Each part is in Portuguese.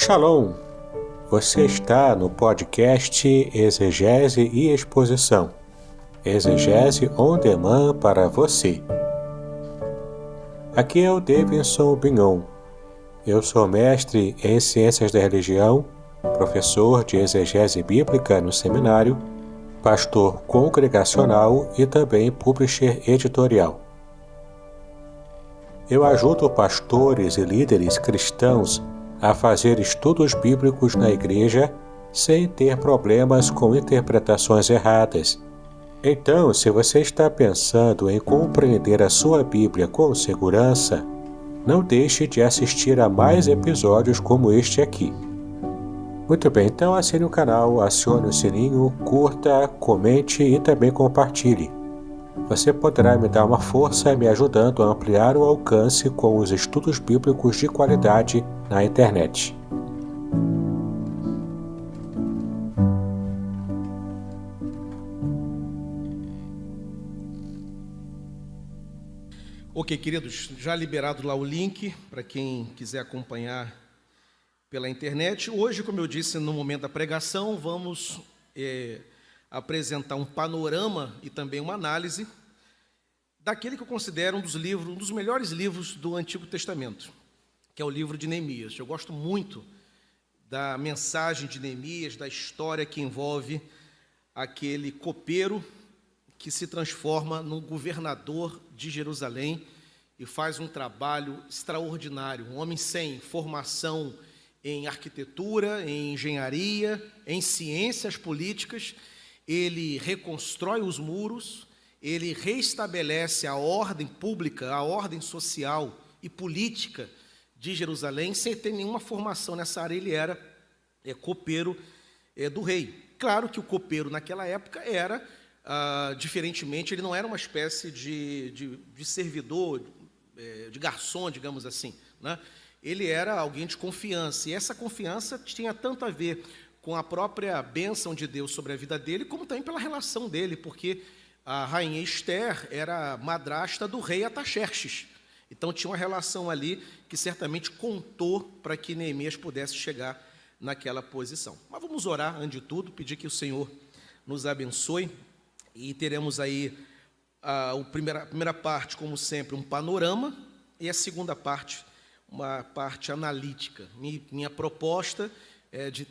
Shalom! Você está no podcast Exegese e Exposição. Exegese on demand para você. Aqui é o Davidson Bignon. Eu sou mestre em Ciências da Religião, professor de Exegese Bíblica no seminário, pastor congregacional e também publisher editorial. Eu ajudo pastores e líderes cristãos a fazer estudos bíblicos na igreja sem ter problemas com interpretações erradas. Então, se você está pensando em compreender a sua Bíblia com segurança, não deixe de assistir a mais episódios como este aqui. Muito bem, então assine o canal, acione o sininho, curta, comente e também compartilhe. Você poderá me dar uma força me ajudando a ampliar o alcance com os estudos bíblicos de qualidade na internet. Ok, queridos, já liberado lá o link para quem quiser acompanhar pela internet. Hoje, como eu disse no momento da pregação, vamos apresentar um panorama e também uma análise daquele que eu considero um dos melhores livros do Antigo Testamento, que é o livro de Neemias. Eu gosto muito da mensagem de Neemias, da história que envolve aquele copeiro que se transforma no governador de Jerusalém e faz um trabalho extraordinário. Um homem sem formação em arquitetura, em engenharia, em ciências políticas, ele reconstrói os muros, ele reestabelece a ordem pública, a ordem social e política de Jerusalém, sem ter nenhuma formação nessa área. Ele era copeiro do rei. Claro que o copeiro naquela época era, diferentemente, ele não era uma espécie de servidor, de garçom, digamos assim, né? Ele era alguém de confiança, e essa confiança tinha tanto a ver com a própria bênção de Deus sobre a vida dele, como também pela relação dele, porque a rainha Esther era madrasta do rei Ataxerxes. Então tinha uma relação ali que certamente contou para que Neemias pudesse chegar naquela posição. Mas vamos orar, antes de tudo, pedir que o Senhor nos abençoe, e teremos aí a primeira parte, como sempre, um panorama, e a segunda parte, uma parte analítica. Minha proposta é de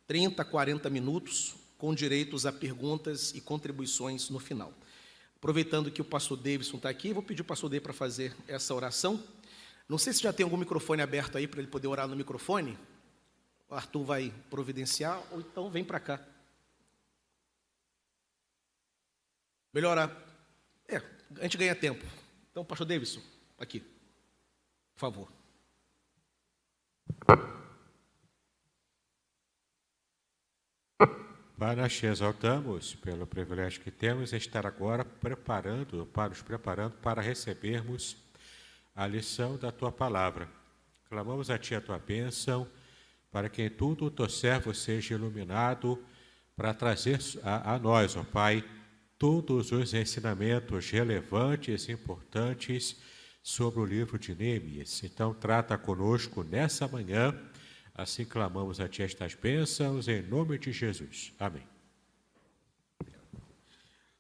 30 a 40 minutos, com direitos a perguntas e contribuições no final. Aproveitando que o pastor Davidson está aqui, vou pedir o pastor Davidson para fazer essa oração. Não sei se já tem algum microfone aberto aí para ele poder orar no microfone. O Arthur vai providenciar, ou então vem para cá. Melhor orar. A gente ganha tempo. Então, pastor Davidson, aqui, por favor. Pai, nós te exaltamos pelo privilégio que temos de estar agora preparando para recebermos a lição da Tua Palavra. Clamamos a Ti a Tua bênção, para que em tudo o Teu servo seja iluminado, para trazer a nós, ó Pai, todos os ensinamentos relevantes e importantes sobre o livro de Neemias. Então, trata conosco nessa manhã. Assim clamamos a Ti estas bênçãos, em nome de Jesus. Amém.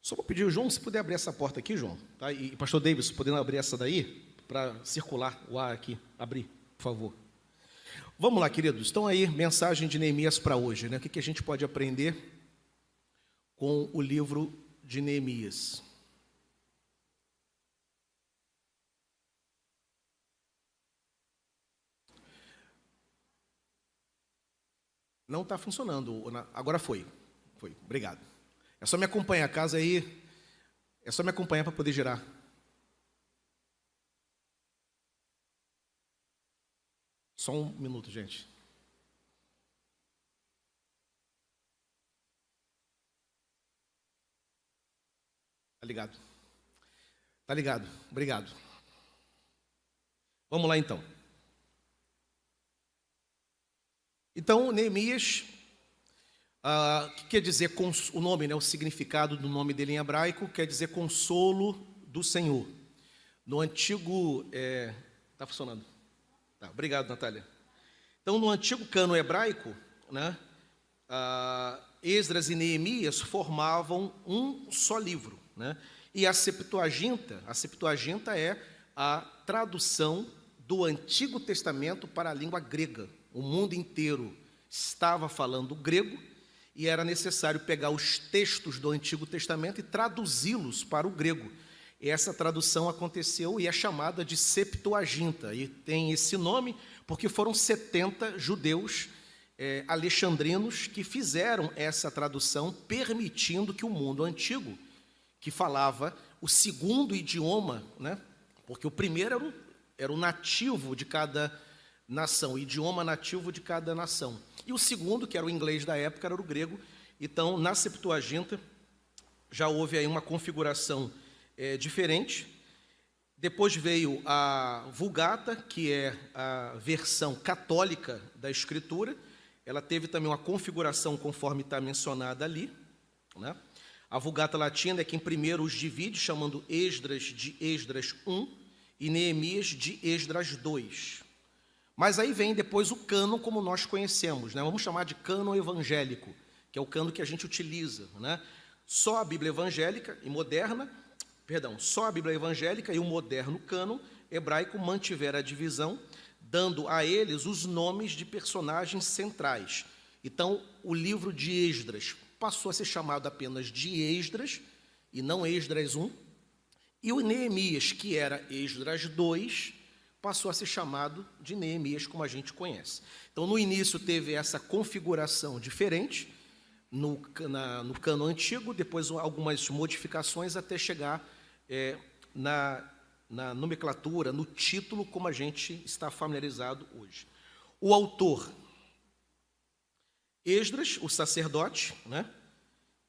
Só vou pedir, João, se puder abrir essa porta aqui, João, tá? E pastor Davis, podendo abrir essa daí, para circular o ar aqui. Abrir, por favor. Vamos lá, queridos. Então aí, mensagem de Neemias para hoje, né? O que a gente pode aprender com o livro de Neemias? Não está funcionando. Agora foi. Foi. Obrigado. É só me acompanhar a casa aí. É só me acompanhar para poder girar. Só um minuto, gente. Tá ligado? Tá ligado. Obrigado. Vamos lá, então. Então, Neemias, que quer dizer o nome, né, o significado do nome dele em hebraico, quer dizer consolo do Senhor. No antigo... Está funcionando? Tá, obrigado, Natália. Então, no antigo cano hebraico, né, Esdras e Neemias formavam um só livro, né? E a Septuaginta é a tradução do Antigo Testamento para a língua grega. O mundo inteiro estava falando grego e era necessário pegar os textos do Antigo Testamento e traduzi-los para o grego. E essa tradução aconteceu e é chamada de Septuaginta, e tem esse nome porque foram 70 judeus alexandrinos que fizeram essa tradução, permitindo que o mundo antigo, que falava o segundo idioma, né, porque o primeiro era o nativo de cada nação, o idioma nativo de cada nação, e o segundo, que era o inglês da época, era o grego. Então, na Septuaginta, já houve aí uma configuração diferente. Depois veio a Vulgata, que é a versão católica da Escritura. Ela teve também uma configuração conforme está mencionada ali, né? A Vulgata Latina é quem primeiro os divide, chamando Esdras de Esdras 1 e Neemias de Esdras 2. Mas aí vem depois o cânon como nós conhecemos, né? Vamos chamar de cânon evangélico, que é o cânon que a gente utiliza, né? Só a Bíblia evangélica e moderna, só a Bíblia evangélica e o moderno cânon hebraico mantiveram a divisão, dando a eles os nomes de personagens centrais. Então, o livro de Esdras passou a ser chamado apenas de Esdras, e não Esdras 1, e o Neemias, que era Esdras 2, passou a ser chamado de Neemias, como a gente conhece. Então, no início teve essa configuração diferente, no cânon antigo, depois algumas modificações até chegar na nomenclatura, no título, como a gente está familiarizado hoje. O autor, Esdras, o sacerdote, né,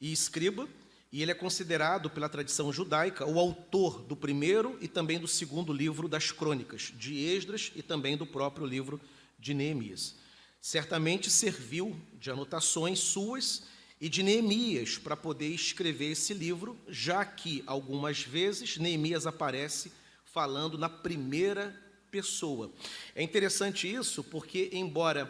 e escriba, e ele é considerado pela tradição judaica o autor do primeiro e também do segundo livro das crônicas, de Esdras e também do próprio livro de Neemias. Certamente serviu de anotações suas e de Neemias para poder escrever esse livro, já que algumas vezes Neemias aparece falando na primeira pessoa. É interessante isso porque, embora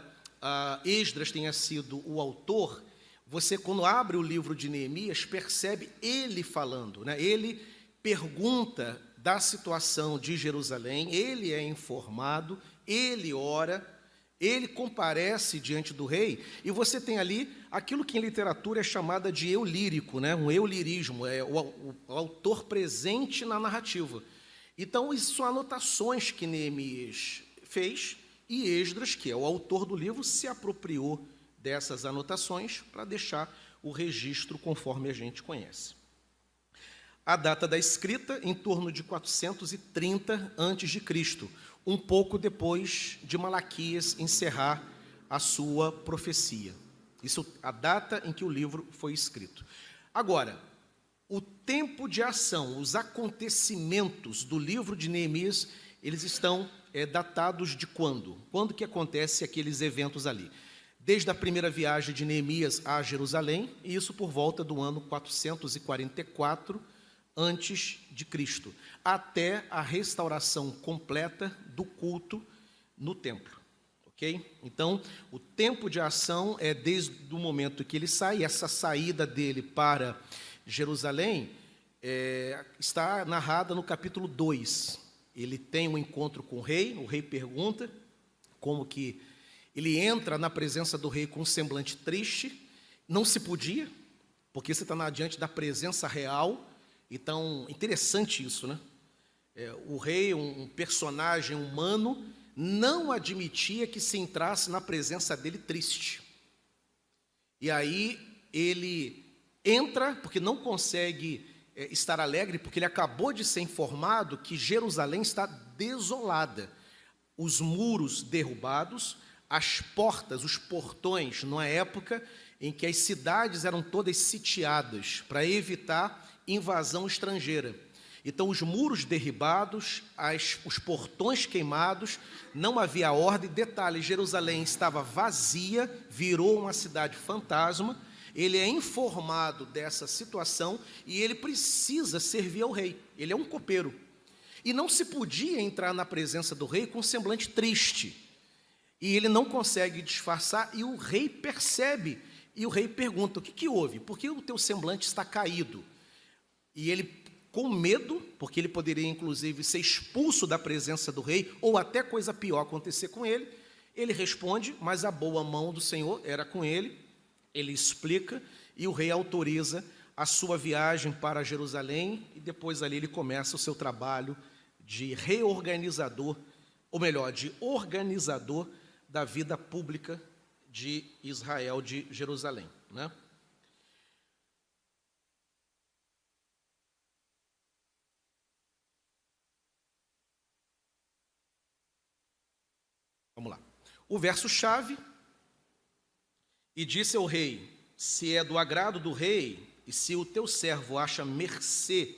Esdras tenha sido o autor, você, quando abre o livro de Neemias, percebe ele falando, né? Ele pergunta da situação de Jerusalém, ele é informado, ele ora, ele comparece diante do rei, e você tem ali aquilo que em literatura é chamada de eu lírico, né? Um eu lirismo, é o autor presente na narrativa. Então, isso são anotações que Neemias fez, e Esdras, que é o autor do livro, se apropriou dessas anotações para deixar o registro conforme a gente conhece. A data da escrita, em torno de 430 a.C., um pouco depois de Malaquias encerrar a sua profecia. Isso, a data em que o livro foi escrito. Agora, o tempo de ação, os acontecimentos do livro de Neemias, eles estão datados de quando? Quando que acontece aqueles eventos ali? Desde a primeira viagem de Neemias a Jerusalém, e isso por volta do ano 444 a.C., até a restauração completa do culto no templo. Ok? Então, o tempo de ação é desde o momento que ele sai, essa saída dele para Jerusalém está narrada no capítulo 2. Ele tem um encontro com o rei pergunta como que ele entra na presença do rei com um semblante triste, não se podia, porque você está diante da presença real. Então, interessante isso, né? O rei, um personagem humano, não admitia que se entrasse na presença dele triste. E aí ele entra, porque não consegue estar alegre, porque ele acabou de ser informado que Jerusalém está desolada. Os muros derrubados, as portas, os portões, numa época em que as cidades eram todas sitiadas para evitar invasão estrangeira. Então, os muros derribados, os portões queimados, não havia ordem. Detalhe, Jerusalém estava vazia, virou uma cidade fantasma. Ele é informado dessa situação e ele precisa servir ao rei. Ele é um copeiro. E não se podia entrar na presença do rei com um semblante triste. E ele não consegue disfarçar, e o rei percebe, e o rei pergunta: o que houve? Por que o teu semblante está caído? E ele, com medo, porque ele poderia inclusive ser expulso da presença do rei, ou até coisa pior acontecer com ele, ele responde, mas a boa mão do Senhor era com ele. Ele explica, e o rei autoriza a sua viagem para Jerusalém, e depois ali ele começa o seu trabalho de reorganizador, ou melhor, de organizador da vida pública de Israel, de Jerusalém, né? Vamos lá. O verso-chave: e disse ao rei: se é do agrado do rei, e se o teu servo acha mercê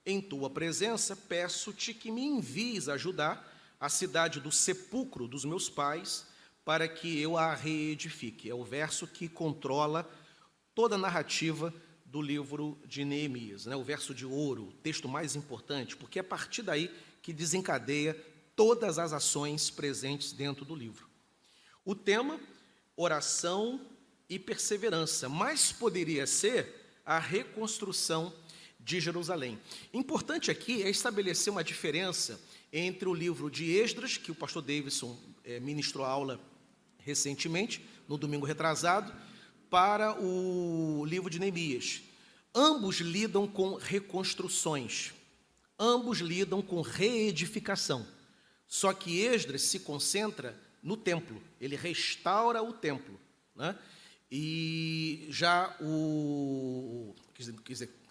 em tua presença, peço-te que me envies a Judá, a cidade do sepulcro dos meus pais, para que eu a reedifique. É o verso que controla toda a narrativa do livro de Neemias, né? O verso de ouro, o texto mais importante, porque é a partir daí que desencadeia todas as ações presentes dentro do livro. O tema: oração e perseverança, mas poderia ser a reconstrução de Jerusalém. Importante aqui é estabelecer uma diferença entre o livro de Esdras, que o pastor Davidson ministrou aula recentemente, no domingo retrasado, para o livro de Neemias. Ambos lidam com reconstruções, ambos lidam com reedificação, só que Esdras se concentra no templo, ele restaura o templo, né? E já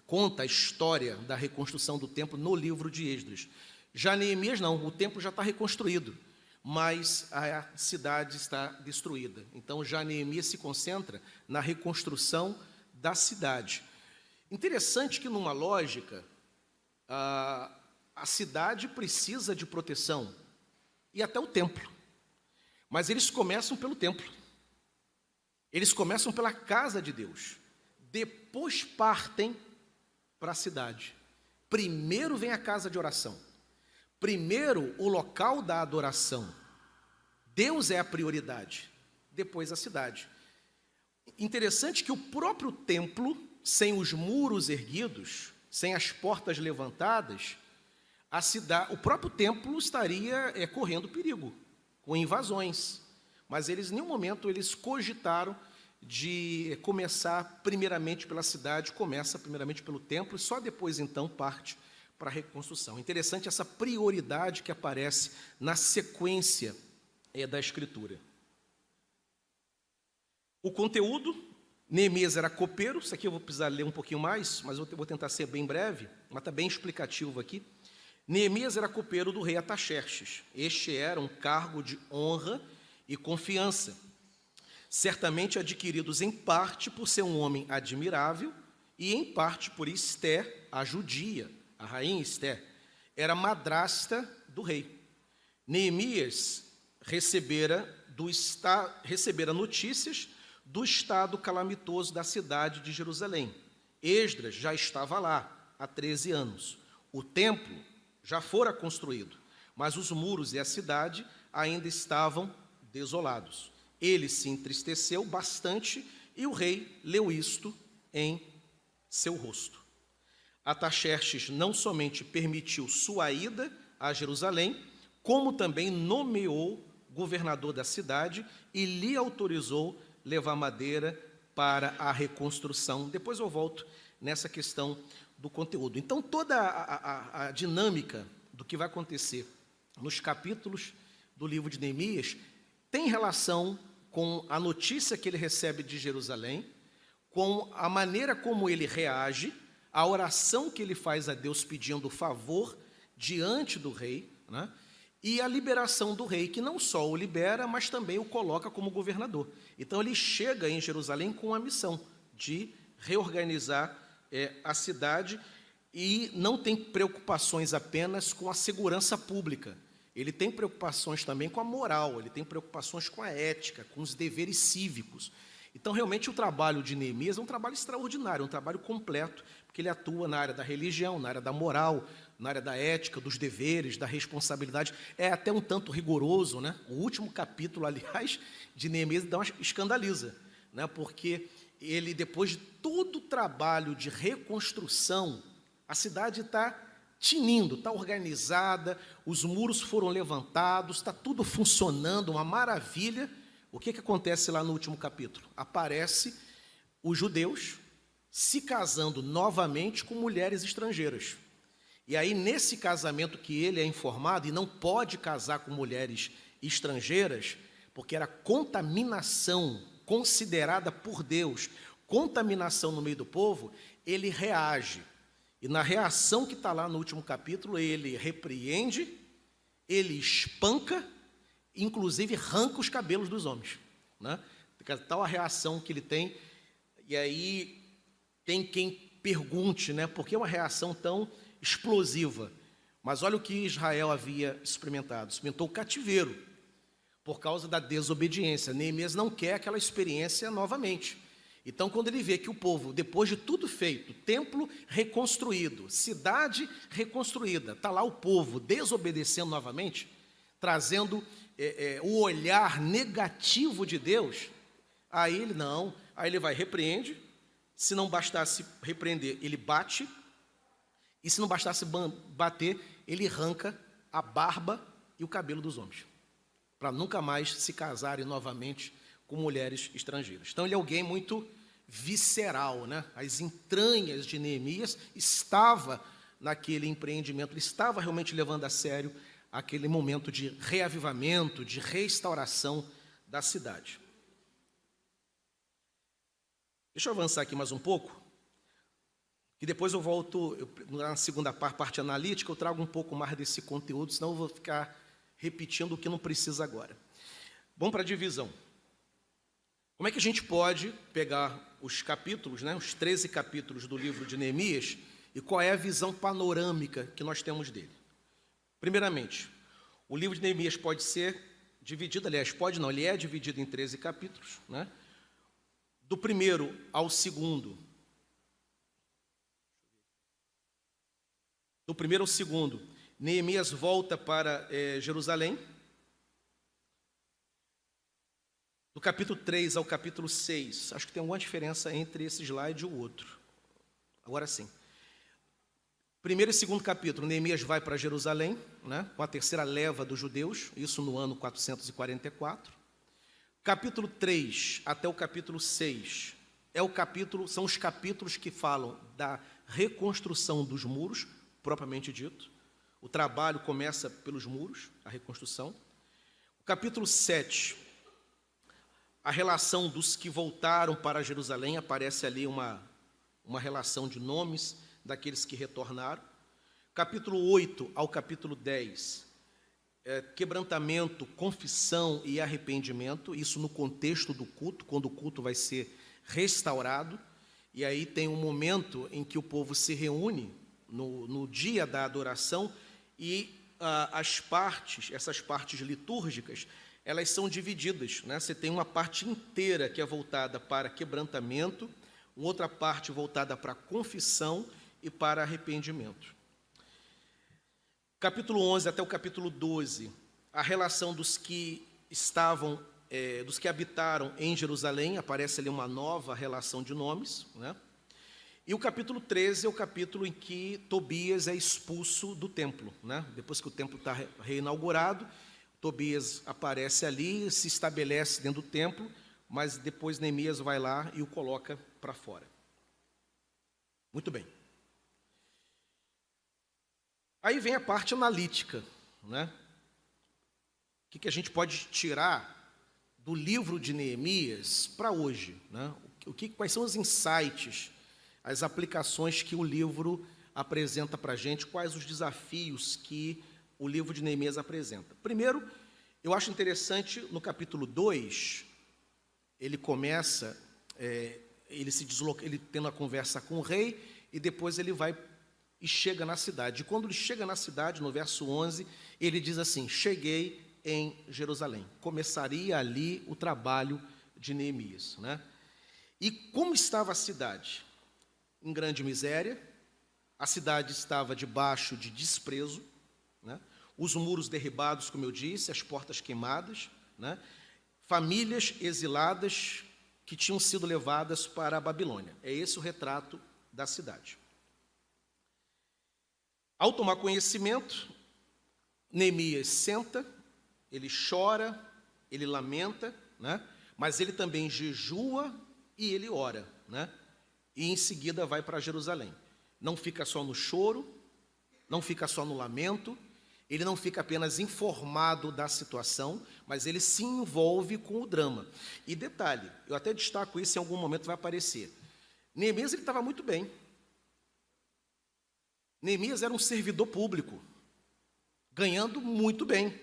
conta a história da reconstrução do templo no livro de Esdras. Já Neemias não, o templo já está reconstruído, mas a cidade está destruída. Então já Neemias se concentra na reconstrução da cidade. Interessante que, numa lógica, a cidade precisa de proteção, e até o templo, mas eles começam pelo templo. Eles começam pela casa de Deus, depois partem para a cidade. Primeiro vem a casa de oração, primeiro o local da adoração. Deus é a prioridade, depois a cidade. Interessante que o próprio templo, sem os muros erguidos, sem as portas levantadas, o próprio templo estaria correndo perigo, com invasões. Mas eles, em nenhum momento, eles cogitaram de começar primeiramente pela cidade, começa primeiramente pelo templo, e só depois, então, parte para a reconstrução. Interessante essa prioridade que aparece na sequência da Escritura. O conteúdo: Neemias era copeiro. Isso aqui eu vou precisar ler um pouquinho mais, mas eu vou tentar ser bem breve, mas está bem explicativo aqui. Neemias era copeiro do rei Artaxerxes. Este era um cargo de honra e confiança, certamente adquiridos em parte por ser um homem admirável e em parte por Ester, a judia, a rainha Ester, era madrasta do rei. Neemias recebera notícias do estado calamitoso da cidade de Jerusalém. Esdras já estava lá há 13 anos. O templo já fora construído, mas os muros e a cidade ainda estavam desolados. Ele se entristeceu bastante e o rei leu isto em seu rosto. Artaxerxes não somente permitiu sua ida a Jerusalém, como também nomeou governador da cidade e lhe autorizou levar madeira para a reconstrução. Depois eu volto nessa questão do conteúdo. Então, toda a dinâmica do que vai acontecer nos capítulos do livro de Neemias tem relação com a notícia que ele recebe de Jerusalém, com a maneira como ele reage, a oração que ele faz a Deus pedindo favor diante do rei, né? E a liberação do rei, que não só o libera, mas também o coloca como governador. Então ele chega em Jerusalém com a missão de reorganizar a cidade e não tem preocupações apenas com a segurança pública. Ele tem preocupações também com a moral, ele tem preocupações com a ética, com os deveres cívicos. Então, realmente, o trabalho de Neemias é um trabalho extraordinário, um trabalho completo, porque ele atua na área da religião, na área da moral, na área da ética, dos deveres, da responsabilidade. É até um tanto rigoroso, né? O último capítulo, aliás, de Neemias escandaliza, né? Porque ele, depois de todo o trabalho de reconstrução, a cidade está tinindo, está organizada, os muros foram levantados, está tudo funcionando, uma maravilha. O que acontece lá no último capítulo? Aparece os judeus se casando novamente com mulheres estrangeiras. E aí, nesse casamento que ele é informado, e não pode casar com mulheres estrangeiras, porque era contaminação considerada por Deus, contaminação no meio do povo, ele reage. E na reação que está lá no último capítulo, ele repreende, ele espanca, inclusive arranca os cabelos dos homens, né? Tal a reação que ele tem. E aí tem quem pergunte, né, por que uma reação tão explosiva? Mas olha o que Israel havia experimentou o cativeiro por causa da desobediência. Neemias não quer aquela experiência novamente. Então, quando ele vê que o povo, depois de tudo feito, templo reconstruído, cidade reconstruída, está lá o povo desobedecendo novamente, trazendo o olhar negativo de Deus, aí ele vai repreende, se não bastasse repreender, ele bate, e se não bastasse bater, ele arranca a barba e o cabelo dos homens, para nunca mais se casarem novamente com mulheres estrangeiras. Então ele é alguém muito visceral, né? As entranhas de Neemias estava naquele empreendimento, ele estava realmente levando a sério aquele momento de reavivamento, de restauração da cidade. Deixa eu avançar aqui mais um pouco, que depois eu volto, na segunda parte analítica, eu trago um pouco mais desse conteúdo, senão eu vou ficar repetindo o que não precisa agora. Vamos para a divisão. Como é que a gente pode pegar os capítulos, né, os 13 capítulos do livro de Neemias, e qual é a visão panorâmica que nós temos dele? Primeiramente, o livro de Neemias pode ser dividido, aliás, pode não, ele é dividido em 13 capítulos, né? Do primeiro ao segundo, Neemias volta para Jerusalém. Do capítulo 3 ao capítulo 6, acho que tem alguma diferença entre esse slide e o outro. Agora sim. Primeiro e segundo capítulo, Neemias vai para Jerusalém, né, com a terceira leva dos judeus, isso no ano 444. Capítulo 3 até o capítulo 6 são os capítulos que falam da reconstrução dos muros, propriamente dito. O trabalho começa pelos muros, a reconstrução. O capítulo 7, a relação dos que voltaram para Jerusalém, aparece ali uma relação de nomes daqueles que retornaram. Capítulo 8 ao capítulo 10, quebrantamento, confissão e arrependimento, isso no contexto do culto, quando o culto vai ser restaurado. E aí tem um momento em que o povo se reúne no dia da adoração e essas partes litúrgicas, elas são divididas, né? Você tem uma parte inteira que é voltada para quebrantamento, uma outra parte voltada para confissão e para arrependimento. Capítulo 11 até o capítulo 12, a relação dos que habitaram em Jerusalém, aparece ali uma nova relação de nomes, né? E o capítulo 13 é o capítulo em que Tobias é expulso do templo, né? Depois que o templo está reinaugurado, Tobias aparece ali, se estabelece dentro do templo, mas depois Neemias vai lá e o coloca para fora. Muito bem. Aí vem a parte analítica, né? O que a gente pode tirar do livro de Neemias para hoje, né? Quais são os insights, as aplicações que o livro apresenta para a gente, quais os desafios que o livro de Neemias apresenta. Primeiro, eu acho interessante, no capítulo 2, ele começa, ele se desloca, ele tendo a conversa com o rei, e depois ele vai e chega na cidade. E quando ele chega na cidade, no verso 11, ele diz assim: cheguei em Jerusalém. Começaria ali o trabalho de Neemias, né? E como estava a cidade? Em grande miséria, a cidade estava debaixo de desprezo, né? Os muros derribados, como eu disse, as portas queimadas, né? Famílias exiladas que tinham sido levadas para a Babilônia. É esse o retrato da cidade. Ao tomar conhecimento, Neemias senta, ele chora, ele lamenta, né? Mas ele também jejua e ele ora, né? E em seguida vai para Jerusalém. Não fica só no choro, não fica só no lamento, ele não fica apenas informado da situação, mas ele se envolve com o drama. E detalhe, eu até destaco isso, em algum momento vai aparecer. Neemias ele estava muito bem. Neemias era um servidor público, ganhando muito bem.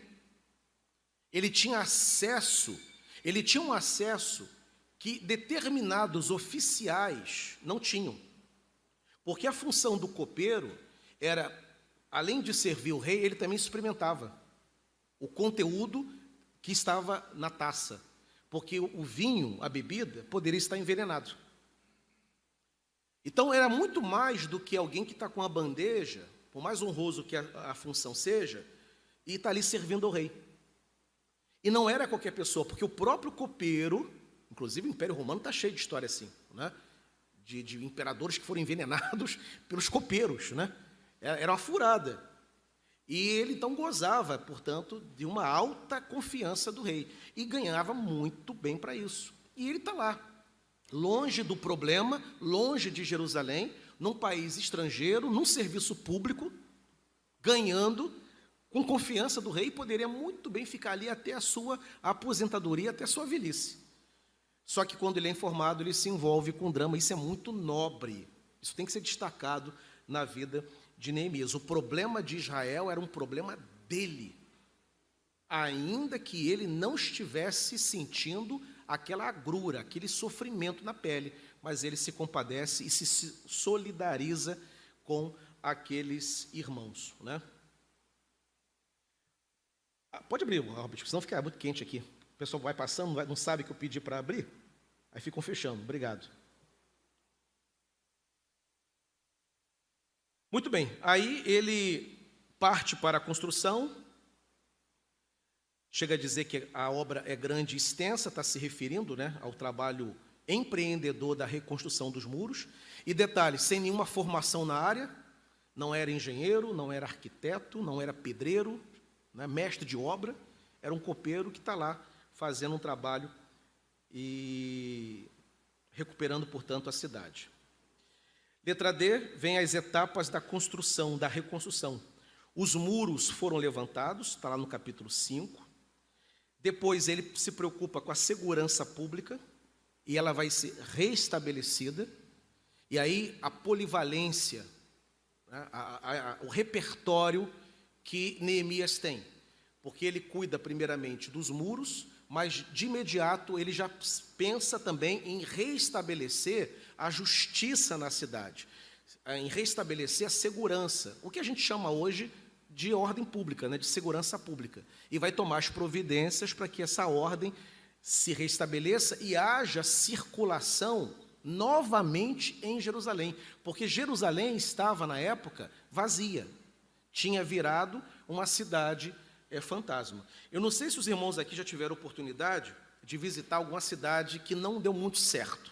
Ele tinha um acesso que determinados oficiais não tinham. Porque a função do copeiro era, além de servir o rei, ele também experimentava o conteúdo que estava na taça. Porque o vinho, a bebida, poderia estar envenenado. Então, era muito mais do que alguém que está com a bandeja, por mais honroso que a função seja, e está ali servindo ao rei. E não era qualquer pessoa, porque o próprio copeiro, inclusive o Império Romano está cheio de história assim, né? De imperadores que foram envenenados pelos copeiros, né? Era uma furada. E ele então gozava, portanto, de uma alta confiança do rei. E ganhava muito bem para isso. E ele está lá, longe do problema, longe de Jerusalém, num país estrangeiro, num serviço público, ganhando com confiança do rei, poderia muito bem ficar ali até a sua aposentadoria, até a sua velhice. Só que quando ele é informado, ele se envolve com drama. Isso é muito nobre. Isso tem que ser destacado na vida de Neemias. O problema de Israel era um problema dele, ainda que ele não estivesse sentindo aquela agrura, aquele sofrimento na pele, mas ele se compadece e se solidariza com aqueles irmãos, né? Pode abrir, Robert, senão fica muito quente aqui. O pessoal vai passando, não sabe que eu pedi para abrir, aí ficam fechando. Obrigado. Muito bem, aí ele parte para a construção, chega a dizer que a obra é grande e extensa, está se referindo, né, ao trabalho empreendedor da reconstrução dos muros. E detalhe, sem nenhuma formação na área, não era engenheiro, não era arquiteto, não era pedreiro, né, mestre de obra, era um copeiro que está lá fazendo um trabalho e recuperando, portanto, a cidade. Letra D, vem as etapas da construção, da reconstrução. Os muros foram levantados, está lá no capítulo 5. Depois ele se preocupa com a segurança pública, e ela vai ser restabelecida. E aí a polivalência, né, o repertório que Neemias tem. Porque ele cuida primeiramente dos muros, mas de imediato ele já pensa também em restabelecer a justiça na cidade, em restabelecer a segurança, o que a gente chama hoje de ordem pública, né, de segurança pública, e vai tomar as providências para que essa ordem se restabeleça e haja circulação novamente em Jerusalém, porque Jerusalém estava na época vazia, tinha virado uma cidade fantasma. Eu não sei se os irmãos aqui já tiveram oportunidade de visitar alguma cidade que não deu muito certo.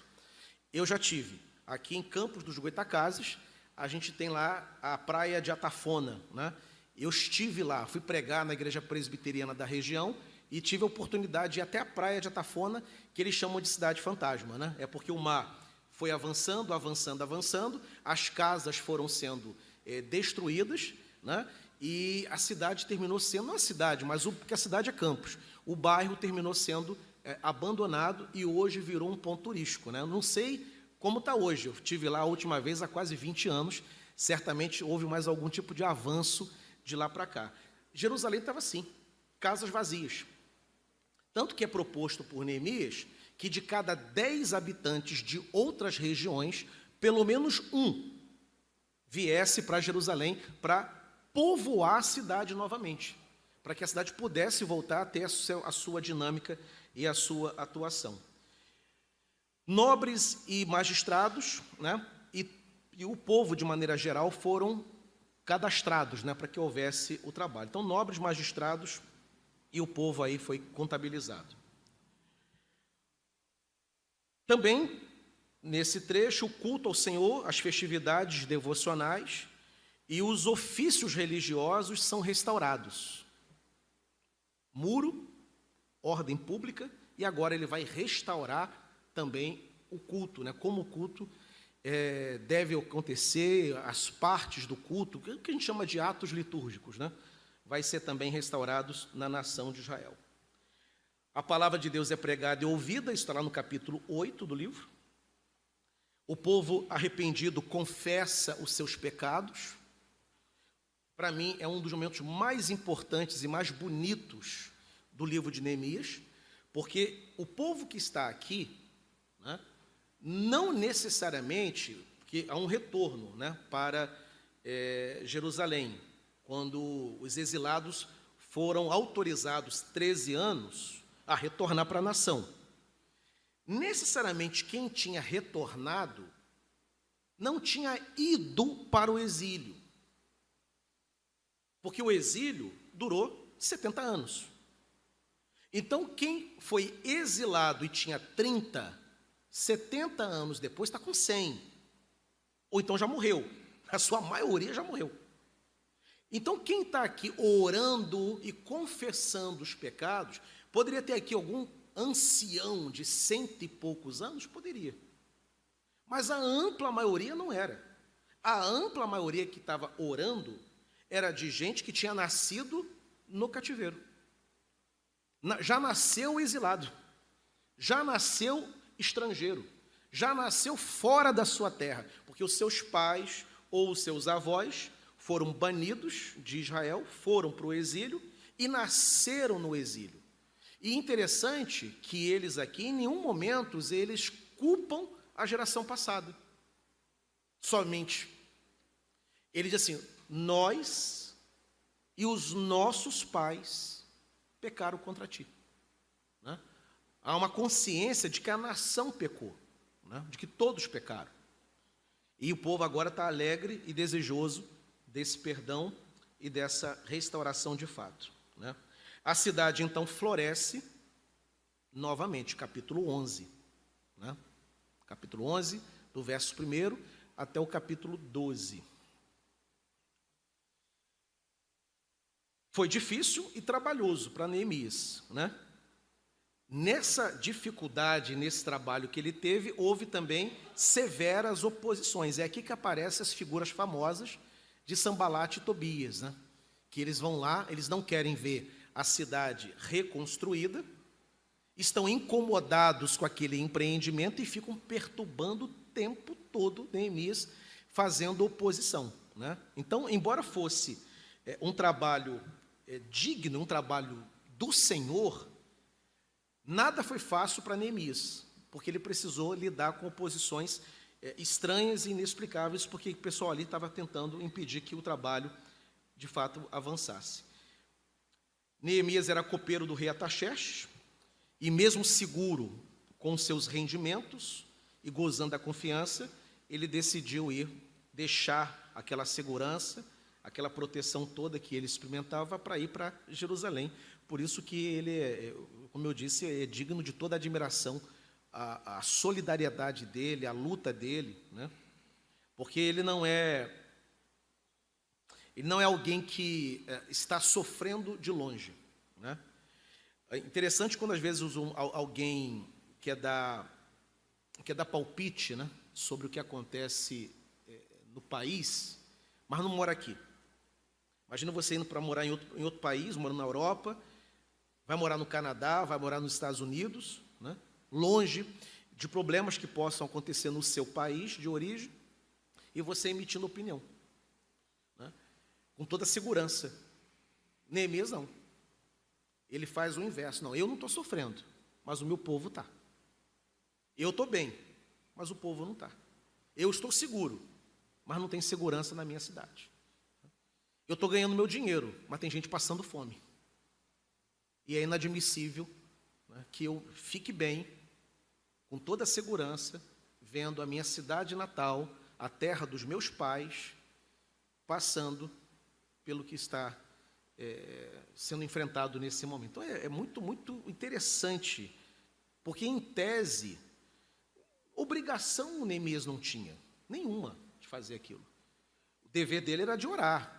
Eu já tive. Aqui em Campos dos Goitacazes, a gente tem lá a praia de Atafona, né? Eu estive lá, fui pregar na igreja presbiteriana da região e tive a oportunidade de ir até a praia de Atafona, que eles chamam de cidade fantasma, né? É porque o mar foi avançando, avançando, avançando, as casas foram sendo destruídas, né? E a cidade terminou sendo, não a cidade, mas porque a cidade é Campos, o bairro terminou sendo abandonado e hoje virou um ponto turístico, né? Eu não sei como está hoje, eu estive lá a última vez há quase 20 anos, certamente houve mais algum tipo de avanço de lá para cá. Jerusalém estava assim, casas vazias. Tanto que é proposto por Neemias que de cada 10 habitantes de outras regiões, pelo menos um viesse para Jerusalém para povoar a cidade novamente, para que a cidade pudesse voltar a ter a sua dinâmica e a sua atuação. Nobres e magistrados, né, e o povo, de maneira geral, foram cadastrados, né, para que houvesse o trabalho. Então, nobres, magistrados e o povo aí foi contabilizado. Também, nesse trecho, o culto ao Senhor, as festividades devocionais e os ofícios religiosos são restaurados. Muro, ordem pública, e agora ele vai restaurar também o culto, né? Como o culto deve acontecer, as partes do culto, que a gente chama de atos litúrgicos, né? Vai ser também restaurados na nação de Israel. A palavra de Deus é pregada e ouvida, isso está lá no capítulo 8 do livro. O povo arrependido confessa os seus pecados. Para mim, é um dos momentos mais importantes e mais bonitos do livro de Neemias, porque o povo que está aqui, né, não necessariamente, porque há um retorno, né, para Jerusalém, quando os exilados foram autorizados 13 anos a retornar para a nação. Necessariamente quem tinha retornado não tinha ido para o exílio, porque o exílio durou 70 anos. Então, quem foi exilado e tinha 30, 70 anos depois está com 100, ou então já morreu, a sua maioria já morreu. Então, quem está aqui orando e confessando os pecados, poderia ter aqui algum ancião de 100 e poucos anos? Poderia. Mas a ampla maioria não era. A ampla maioria que estava orando era de gente que tinha nascido no cativeiro. Já nasceu exilado. Já nasceu estrangeiro. Já nasceu fora da sua terra. Porque os seus pais ou os seus avós foram banidos de Israel, foram para o exílio e nasceram no exílio. E interessante que eles aqui, em nenhum momento, eles culpam a geração passada. Somente. Ele diz assim, nós e os nossos pais pecaram contra ti. Né? Há uma consciência de que a nação pecou, né? De que todos pecaram. E o povo agora está alegre e desejoso desse perdão e dessa restauração de fato, né? A cidade, então, floresce novamente, capítulo 11. Né? Capítulo 11, do verso 1 até o capítulo 12. Foi difícil e trabalhoso para Neemias, né? Nessa dificuldade, nesse trabalho que ele teve, houve também severas oposições. É aqui que aparecem as figuras famosas de Sanbalat e Tobias, né? Que eles vão lá, eles não querem ver a cidade reconstruída, estão incomodados com aquele empreendimento e ficam perturbando o tempo todo Neemias, fazendo oposição, né? Então, embora fosse um trabalho digno, um trabalho do Senhor, nada foi fácil para Neemias, porque ele precisou lidar com oposições estranhas e inexplicáveis, porque o pessoal ali estava tentando impedir que o trabalho, de fato, avançasse. Neemias era copeiro do rei Artaxerxes, e mesmo seguro com seus rendimentos e gozando da confiança, ele decidiu deixar aquela segurança, aquela proteção toda que ele experimentava para ir para Jerusalém. Por isso que ele, como eu disse, é digno de toda admiração, a solidariedade dele, a luta dele, né? Porque ele não é alguém que está sofrendo de longe, né? É interessante quando às vezes alguém quer dar palpite, né, sobre o que acontece no país, mas não mora aqui. Imagina você indo para morar em outro país, morando na Europa, vai morar no Canadá, vai morar nos Estados Unidos, né, longe de problemas que possam acontecer no seu país de origem, e você emitindo opinião, né, com toda segurança. Neemias não. Ele faz o inverso. Não, eu não estou sofrendo, mas o meu povo está. Eu estou bem, mas o povo não está. Eu estou seguro, mas não tem segurança na minha cidade. Eu estou ganhando meu dinheiro, mas tem gente passando fome. E é inadmissível, né, que eu fique bem, com toda a segurança, vendo a minha cidade natal, a terra dos meus pais, passando pelo que está sendo enfrentado nesse momento. Então, é muito, muito interessante, porque, em tese, obrigação o Neemias não tinha, nenhuma, de fazer aquilo. O dever dele era de orar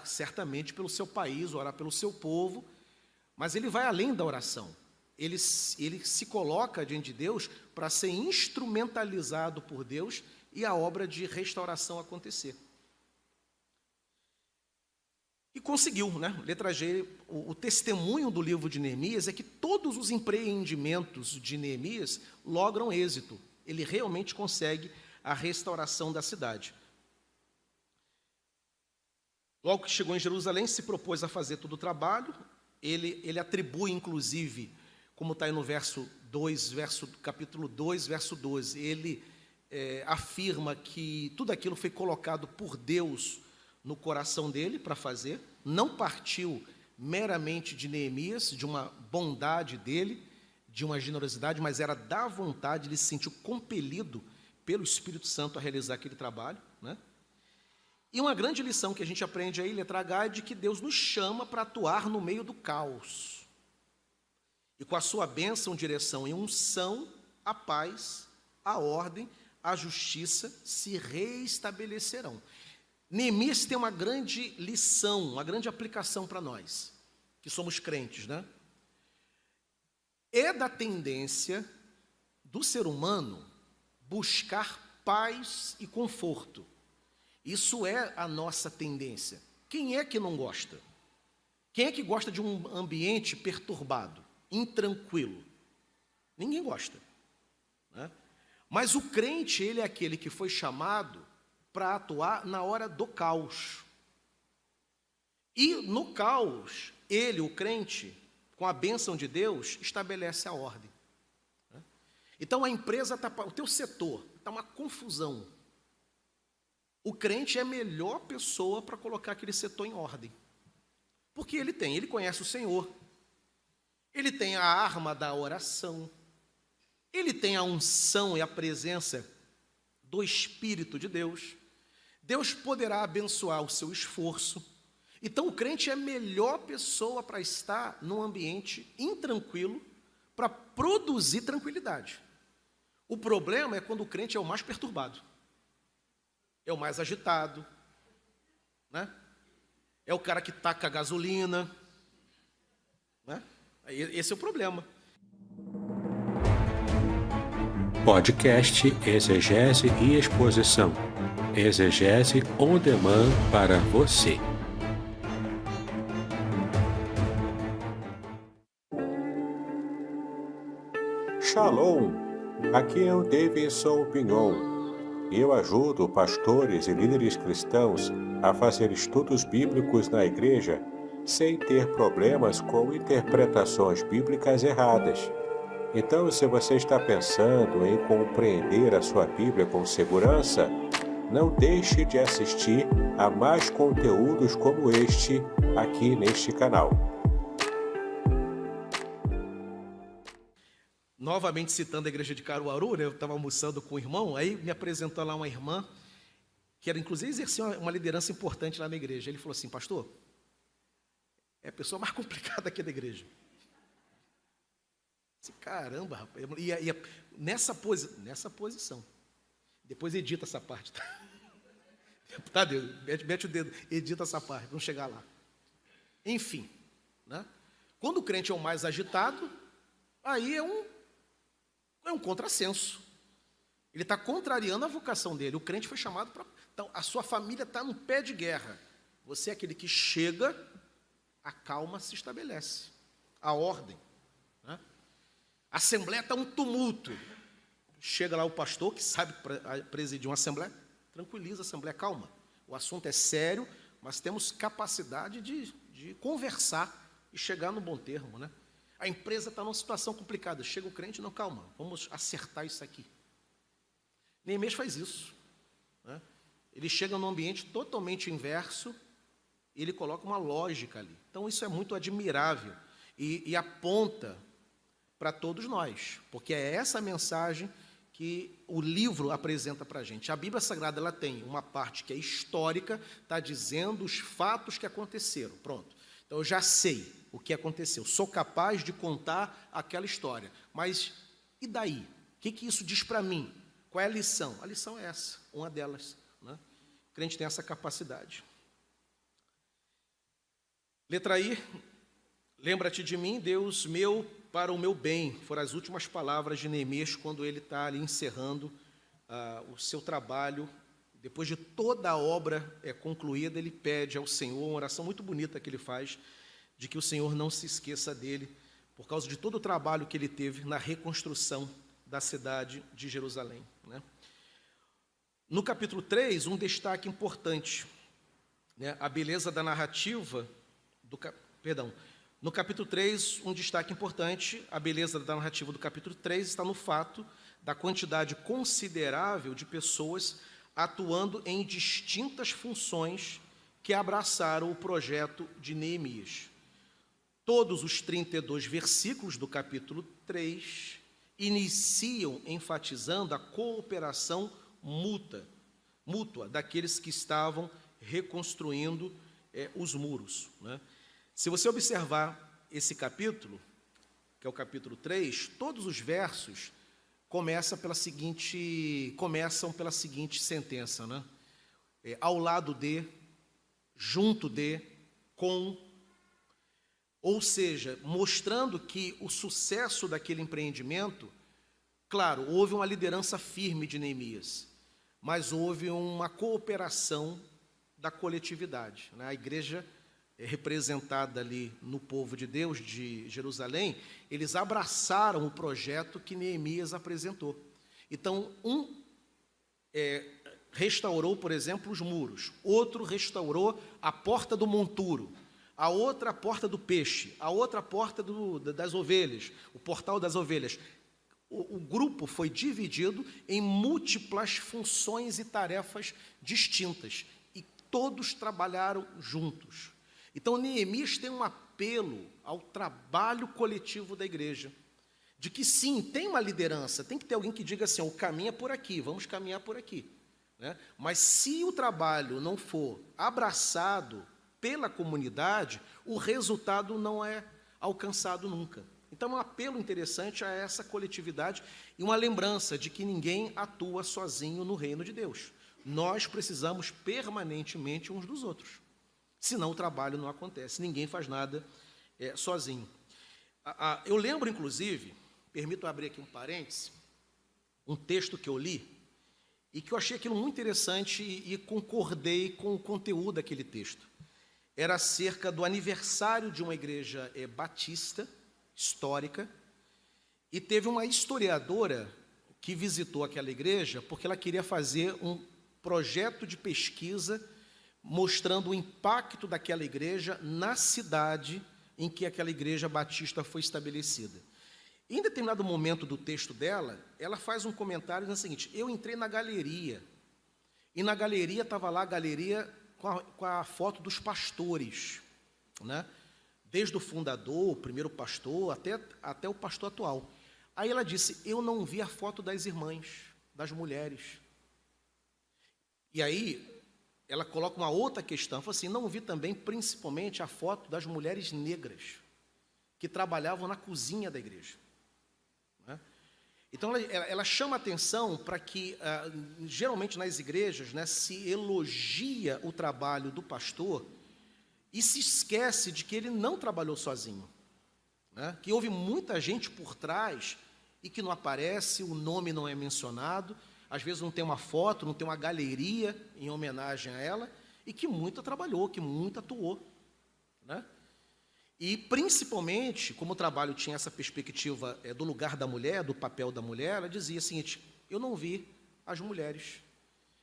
certamente pelo seu país, orar pelo seu povo, mas ele vai além da oração. Ele se coloca diante de Deus para ser instrumentalizado por Deus e a obra de restauração acontecer. E conseguiu, né? Letra G, o testemunho do livro de Neemias é que todos os empreendimentos de Neemias logram êxito. Ele realmente consegue a restauração da cidade. Logo que chegou em Jerusalém, se propôs a fazer todo o trabalho. Ele atribui, inclusive, como está aí no capítulo 2, verso 12, ele afirma que tudo aquilo foi colocado por Deus no coração dele para fazer, não partiu meramente de Neemias, de uma bondade dele, de uma generosidade, mas era da vontade, ele se sentiu compelido pelo Espírito Santo a realizar aquele trabalho, né? E uma grande lição que a gente aprende aí, letra H, é de que Deus nos chama para atuar no meio do caos. E com a sua bênção, direção e unção, a paz, a ordem, a justiça se reestabelecerão. Neemias tem uma grande lição, uma grande aplicação para nós, que somos crentes, né? É da tendência do ser humano buscar paz e conforto. Isso é a nossa tendência. Quem é que não gosta? Quem é que gosta de um ambiente perturbado, intranquilo? Ninguém gosta, né? Mas o crente, ele é aquele que foi chamado para atuar na hora do caos. E no caos, ele, o crente, com a bênção de Deus, estabelece a ordem. Então a empresa está, o teu setor está uma confusão. O crente é a melhor pessoa para colocar aquele setor em ordem. Porque ele conhece o Senhor, ele tem a arma da oração, ele tem a unção e a presença do Espírito de Deus. Deus poderá abençoar o seu esforço. Então o crente é a melhor pessoa para estar num ambiente intranquilo, para produzir tranquilidade. O problema é quando o crente é o mais perturbado, é o mais agitado, né? É o cara que taca a gasolina, né? Esse é o problema. Podcast Exegese e Exposição. Exegese on demand para você. Shalom! Aqui é o Davidson Pignon. Eu ajudo pastores e líderes cristãos a fazer estudos bíblicos na igreja sem ter problemas com interpretações bíblicas erradas. Então, se você está pensando em compreender a sua Bíblia com segurança, não deixe de assistir a mais conteúdos como este aqui neste canal. Novamente citando a igreja de Caruaru, né, eu estava almoçando com um irmão, aí me apresentou lá uma irmã, que era, inclusive, exercia uma liderança importante lá na igreja. Ele falou assim: pastor, é a pessoa mais complicada aqui da igreja. Disse, caramba, rapaz. E nessa posição. Depois edita essa parte, tá? Tá, Deus, mete o dedo, edita essa parte, vamos chegar lá. Enfim, né? Quando o crente é o mais agitado, aí é um contrassenso. Ele está contrariando a vocação dele. O crente foi chamado para... Então, a sua família está num pé de guerra. Você é aquele que chega, a calma se estabelece. A ordem, né? A assembleia está um tumulto. Chega lá o pastor, que sabe presidir uma assembleia, tranquiliza a assembleia, calma. O assunto é sério, mas temos capacidade de conversar e chegar no bom termo, né? A empresa está numa situação complicada. Chega o crente, não, calma, vamos acertar isso aqui. Neemias faz isso, né? Ele chega num ambiente totalmente inverso e ele coloca uma lógica ali. Então isso é muito admirável e aponta para todos nós, porque é essa mensagem que o livro apresenta para a gente. A Bíblia Sagrada ela tem uma parte que é histórica, está dizendo os fatos que aconteceram, pronto. Então eu já sei o que aconteceu, sou capaz de contar aquela história, mas e daí? O que isso diz para mim? Qual é a lição? A lição é essa, uma delas, né? O crente tem essa capacidade. Letra I, lembra-te de mim, Deus meu, para o meu bem, foram as últimas palavras de Neemias quando ele está ali encerrando o seu trabalho. Depois de toda a obra concluída, ele pede ao Senhor, uma oração muito bonita que ele faz, de que o Senhor não se esqueça dele, por causa de todo o trabalho que ele teve na reconstrução da cidade de Jerusalém, né? No capítulo 3, um destaque importante, né? A beleza da narrativa no capítulo 3, um destaque importante, a beleza da narrativa do capítulo 3 está no fato da quantidade considerável de pessoas atuando em distintas funções que abraçaram o projeto de Neemias. Todos os 32 versículos do capítulo 3 iniciam enfatizando a cooperação mútua daqueles que estavam reconstruindo os muros, né? Se você observar esse capítulo, que é o capítulo 3, todos os versos começam pela seguinte sentença, né? Ao lado de, junto de, com, ou seja, mostrando que o sucesso daquele empreendimento, claro, houve uma liderança firme de Neemias, mas houve uma cooperação da coletividade, né? A igreja representada ali no povo de Deus de Jerusalém, eles abraçaram o projeto que Neemias apresentou. Então, restaurou, por exemplo, os muros, outro restaurou a porta do monturo, a outra a porta do peixe, a outra a porta das ovelhas, o portal das ovelhas. O grupo foi dividido em múltiplas funções e tarefas distintas, e todos trabalharam juntos. Então, Neemias tem um apelo ao trabalho coletivo da igreja, de que sim, tem uma liderança, tem que ter alguém que diga assim, o caminho é por aqui, vamos caminhar por aqui, né? Mas se o trabalho não for abraçado pela comunidade, o resultado não é alcançado nunca. Então, é um apelo interessante a essa coletividade e uma lembrança de que ninguém atua sozinho no reino de Deus. Nós precisamos permanentemente uns dos outros. Senão o trabalho não acontece, ninguém faz nada sozinho. Eu lembro, inclusive, permito abrir aqui um parêntese, um texto que eu li, e que eu achei aquilo muito interessante e concordei com o conteúdo daquele texto. Era acerca do aniversário de uma igreja batista, histórica, e teve uma historiadora que visitou aquela igreja porque ela queria fazer um projeto de pesquisa mostrando o impacto daquela igreja na cidade em que aquela igreja batista foi estabelecida. Em determinado momento do texto dela, ela faz um comentário dizendo o seguinte: eu entrei na galeria, e na galeria estava lá a galeria com a foto dos pastores, né? Desde o fundador, o primeiro pastor, até o pastor atual. Aí ela disse, eu não vi a foto das irmãs, das mulheres. E aí ela coloca uma outra questão, fala assim, não vi também, principalmente, a foto das mulheres negras, que trabalhavam na cozinha da igreja, né? Então, ela chama atenção para que, geralmente nas igrejas, né, se elogia o trabalho do pastor e se esquece de que ele não trabalhou sozinho, né? Que houve muita gente por trás e que não aparece, o nome não é mencionado, às vezes não tem uma foto, não tem uma galeria em homenagem a ela, e que muito trabalhou, que muito atuou, né? E, principalmente, como o trabalho tinha essa perspectiva do lugar da mulher, do papel da mulher, ela dizia o seguinte, eu não vi as mulheres.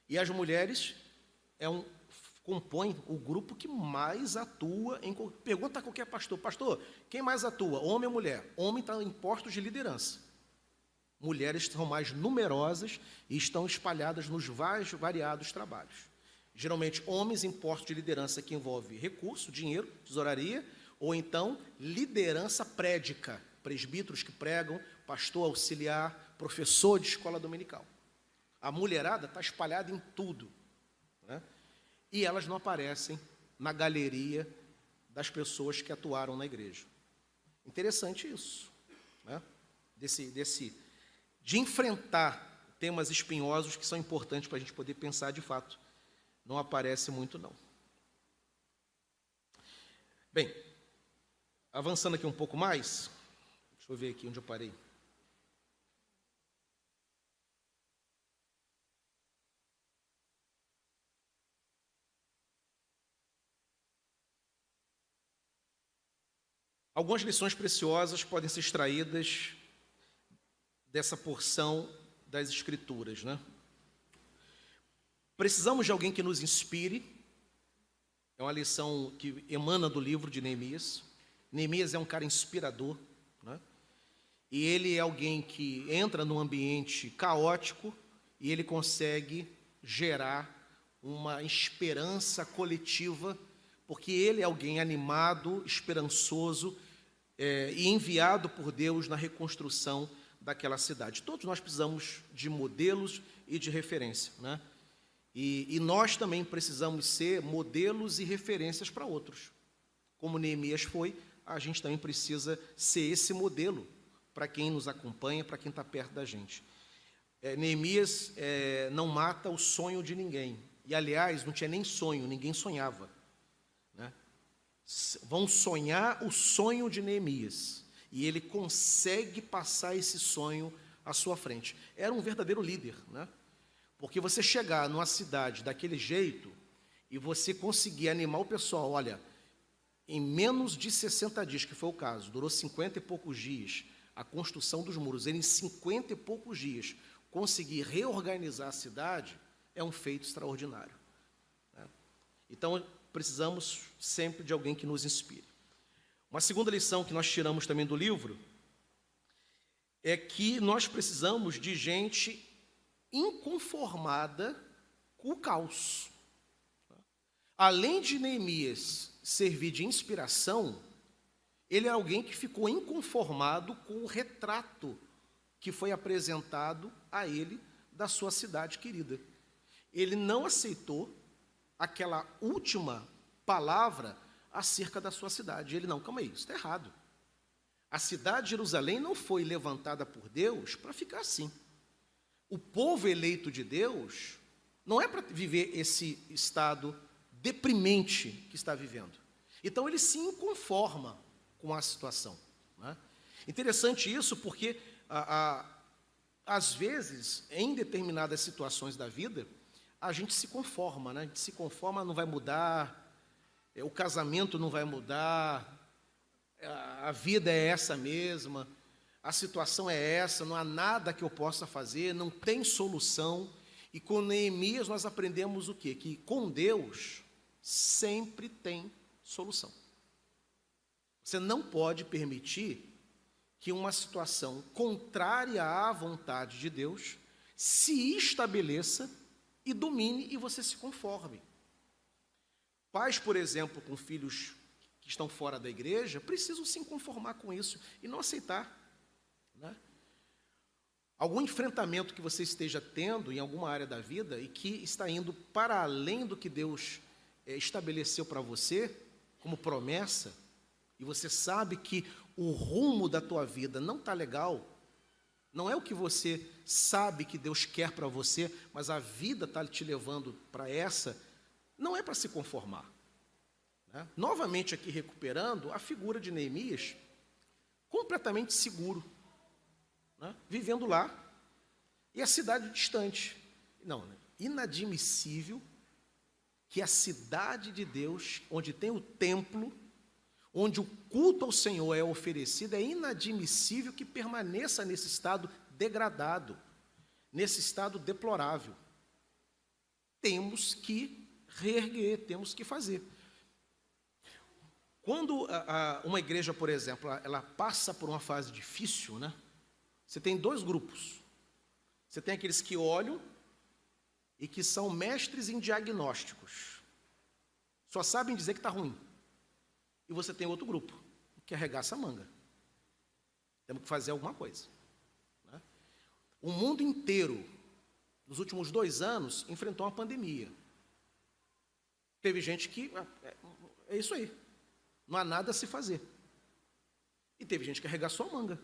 E as mulheres compõem o grupo que mais atua em... Pergunta a qualquer pastor, pastor, quem mais atua, homem ou mulher? Homem está em postos de liderança. Mulheres são mais numerosas e estão espalhadas nos variados trabalhos. Geralmente, homens em postos de liderança que envolve recurso, dinheiro, tesouraria, ou então liderança prédica presbíteros que pregam, pastor auxiliar, professor de escola dominical. A mulherada está espalhada em tudo, né? E elas não aparecem na galeria das pessoas que atuaram na igreja. Interessante isso, né? De enfrentar temas espinhosos que são importantes para a gente poder pensar de fato. Não aparece muito, não. Bem, avançando aqui um pouco mais, deixa eu ver aqui onde eu parei. Algumas lições preciosas podem ser extraídas dessa porção das Escrituras, né? Precisamos de alguém que nos inspire. É uma lição que emana do livro de Neemias. Neemias é um cara inspirador, né? E ele é alguém que entra num ambiente caótico e ele consegue gerar uma esperança coletiva, porque ele é alguém animado, esperançoso, e enviado por Deus na reconstrução daquela cidade. Todos nós precisamos de modelos e de referência, né? E nós também precisamos ser modelos e referências para outros. Como Neemias foi, a gente também precisa ser esse modelo para quem nos acompanha, para quem está perto da gente. Neemias não mata o sonho de ninguém. E, aliás, não tinha nem sonho, ninguém sonhava, né? Vão sonhar o sonho de Neemias. E ele consegue passar esse sonho à sua frente. Era um verdadeiro líder, né? Porque você chegar numa cidade daquele jeito e você conseguir animar o pessoal, olha, em menos de 60 dias, que foi o caso, durou 50 e poucos dias, a construção dos muros, ele em 50 e poucos dias conseguir reorganizar a cidade, é um feito extraordinário, né? Então, precisamos sempre de alguém que nos inspire. Uma segunda lição que nós tiramos também do livro é que nós precisamos de gente inconformada com o caos. Além de Neemias servir de inspiração, ele é alguém que ficou inconformado com o retrato que foi apresentado a ele da sua cidade querida. Ele não aceitou aquela última palavra acerca da sua cidade. Ele, não, calma aí, isso está errado. A cidade de Jerusalém não foi levantada por Deus para ficar assim. O povo eleito de Deus não é para viver esse estado deprimente que está vivendo. Então ele se inconforma com a situação, né? Interessante isso porque, às vezes, em determinadas situações da vida, a gente se conforma, né? A gente se conforma, não vai mudar, o casamento não vai mudar, a vida é essa mesma, a situação é essa, não há nada que eu possa fazer, não tem solução. E com Neemias nós aprendemos o quê? Que com Deus sempre tem solução. Você não pode permitir que uma situação contrária à vontade de Deus se estabeleça e domine e você se conforme. Pais, por exemplo, com filhos que estão fora da igreja, precisam se conformar com isso e não aceitar, né? Algum enfrentamento que você esteja tendo em alguma área da vida e que está indo para além do que Deus estabeleceu para você como promessa, e você sabe que o rumo da tua vida não está legal, não é o que você sabe que Deus quer para você, mas a vida está te levando para essa, não é para se conformar, né? Novamente aqui recuperando a figura de Neemias, completamente seguro, né? Vivendo lá, e a cidade distante. Não, inadmissível que a cidade de Deus, onde tem o templo, onde o culto ao Senhor é oferecido, é inadmissível que permaneça nesse estado degradado, nesse estado deplorável. Temos que reerguer, temos que fazer. Quando uma igreja, por exemplo, ela passa por uma fase difícil, né? Você tem dois grupos. Você tem aqueles que olham e que são mestres em diagnósticos. Só sabem dizer que está ruim. E você tem outro grupo, que arregaça a manga. Temos que fazer alguma coisa. Né? O mundo inteiro, nos últimos 2 anos, enfrentou uma pandemia. Teve gente que... É isso aí. Não há nada a se fazer. E teve gente que arregaçou a manga.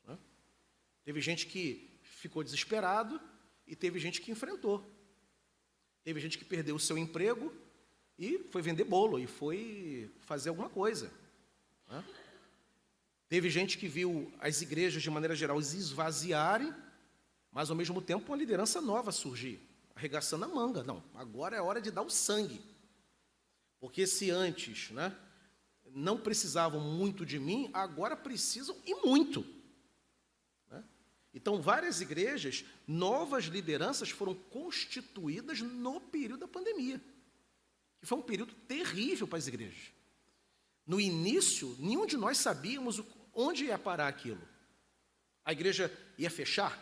Né? Teve gente que ficou desesperado e teve gente que enfrentou. Teve gente que perdeu o seu emprego e foi vender bolo, e foi fazer alguma coisa. Né? Teve gente que viu as igrejas, de maneira geral, se esvaziarem, mas, ao mesmo tempo, uma liderança nova surgir, arregaçando a manga. Não, agora é hora de dar o sangue. Porque se antes, né, não precisavam muito de mim, agora precisam e muito. Né? Então, várias igrejas, novas lideranças foram constituídas no período da pandemia, que foi um período terrível para as igrejas. No início, nenhum de nós sabíamos onde ia parar aquilo. A igreja ia fechar?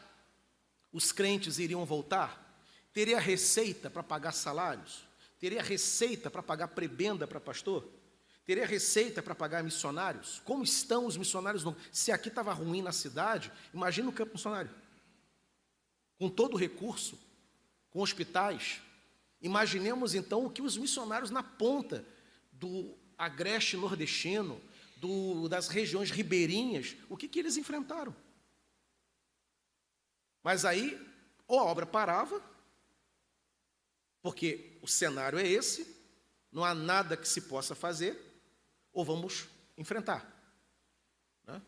Os crentes iriam voltar? Teria receita para pagar salários? Teria receita para pagar prebenda para pastor? Teria receita para pagar missionários? Como estão os missionários? Se aqui estava ruim na cidade, imagina o campo missionário. Com todo o recurso, com hospitais. Imaginemos então o que os missionários na ponta do agreste nordestino, das regiões ribeirinhas, o que eles enfrentaram. Mas aí, ou a obra parava, porque o cenário é esse, não há nada que se possa fazer, ou vamos enfrentar. Né?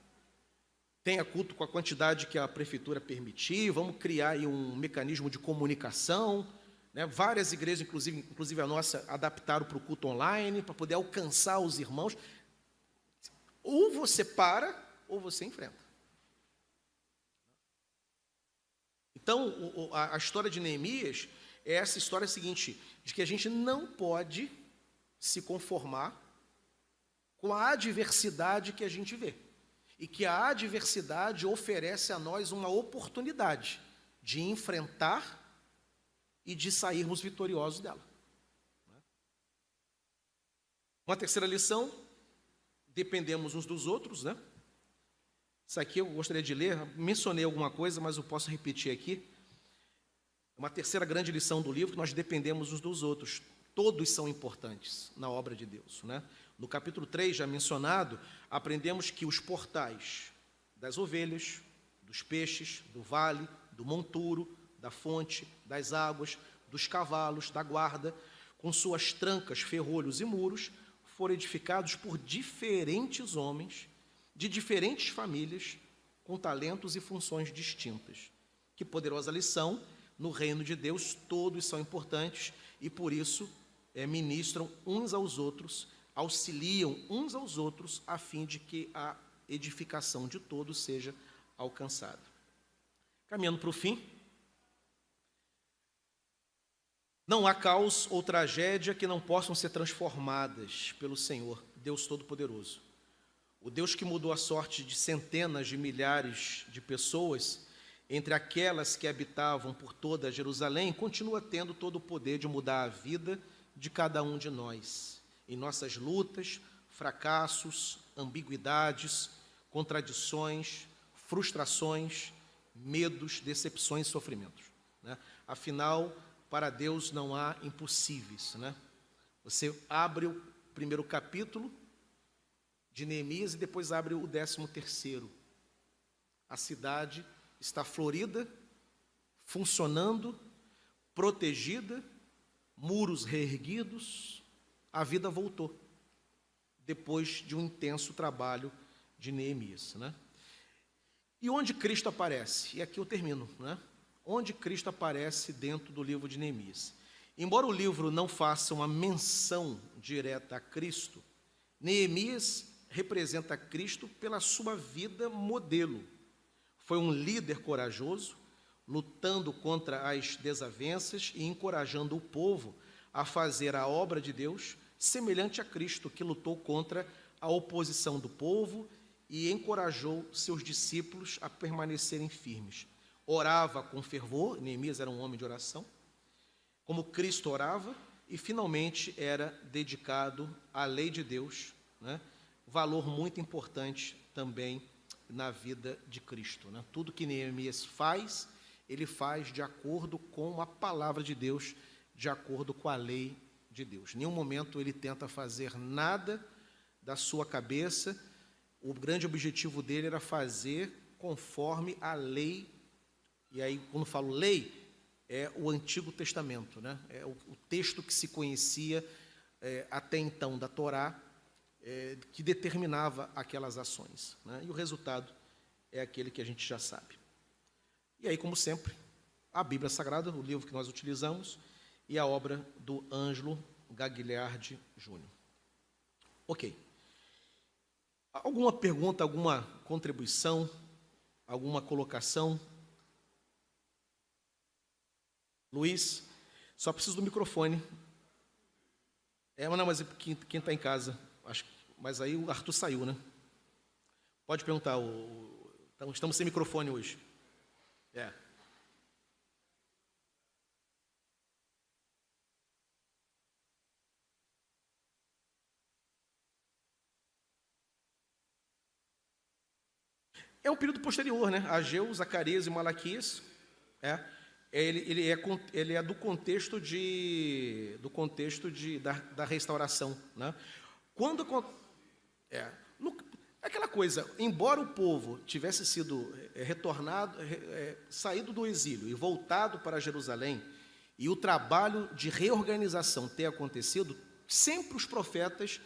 Tenha culto com a quantidade que a prefeitura permitir, vamos criar aí um mecanismo de comunicação. Né? Várias igrejas, inclusive a nossa, adaptaram para o culto online, para poder alcançar os irmãos. Ou você para, ou você enfrenta. Então, a história de Neemias é essa história seguinte, de que a gente não pode se conformar com a adversidade que a gente vê. E que a adversidade oferece a nós uma oportunidade de enfrentar e de sairmos vitoriosos dela. Uma terceira lição, dependemos uns dos outros, né? Isso aqui eu gostaria de ler, mencionei alguma coisa, mas eu posso repetir aqui. Uma terceira grande lição do livro, que nós dependemos uns dos outros. Todos são importantes na obra de Deus, né? No capítulo 3, já mencionado, aprendemos que os portais das ovelhas, dos peixes, do vale, do monturo, da fonte, das águas, dos cavalos, da guarda, com suas trancas, ferrolhos e muros, foram edificados por diferentes homens, de diferentes famílias, com talentos e funções distintas. Que poderosa lição! No reino de Deus, todos são importantes e, por isso, ministram uns aos outros, auxiliam uns aos outros, a fim de que a edificação de todos seja alcançada. Caminhando para o fim, não há caos ou tragédia que não possam ser transformadas pelo Senhor, Deus Todo-Poderoso. O Deus que mudou a sorte de centenas de milhares de pessoas, entre aquelas que habitavam por toda Jerusalém, continua tendo todo o poder de mudar a vida de cada um de nós, em nossas lutas, fracassos, ambiguidades, contradições, frustrações, medos, decepções e sofrimentos. Né? Afinal, para Deus não há impossíveis. Né? Você abre o primeiro capítulo de Neemias e depois abre o 13º. A cidade está florida, funcionando, protegida, muros reerguidos, a vida voltou, depois de um intenso trabalho de Neemias. Né? E onde Cristo aparece? E aqui eu termino. Né? Onde Cristo aparece dentro do livro de Neemias? Embora o livro não faça uma menção direta a Cristo, Neemias representa Cristo pela sua vida modelo. Foi um líder corajoso, lutando contra as desavenças e encorajando o povo a fazer a obra de Deus, semelhante a Cristo, que lutou contra a oposição do povo e encorajou seus discípulos a permanecerem firmes. Orava com fervor, Neemias era um homem de oração, como Cristo orava, e finalmente era dedicado à lei de Deus, né? Valor muito importante também na vida de Cristo, né? Tudo que Neemias faz, ele faz de acordo com a palavra de Deus, de acordo com a lei de Deus. Em nenhum momento ele tenta fazer nada da sua cabeça. O grande objetivo dele era fazer conforme a lei. E aí, quando falo lei, é o Antigo Testamento, né? É o texto que se conhecia até então da Torá, que determinava aquelas ações, né? E o resultado é aquele que a gente já sabe. E aí, como sempre, a Bíblia Sagrada, o livro que nós utilizamos, e a obra do Ângelo Gagliardi Júnior. Ok. Alguma pergunta, alguma contribuição, alguma colocação? Luiz, só preciso do microfone. Mas quem está em casa? Mas aí o Arthur saiu, né? Pode perguntar. Então, estamos sem microfone hoje. É um período posterior, né? Ageu, Zacarias e Malaquias. Ele é do contexto da restauração, né? Aquela coisa, embora o povo tivesse sido retornado, saído do exílio e voltado para Jerusalém, e o trabalho de reorganização ter acontecido, sempre os profetas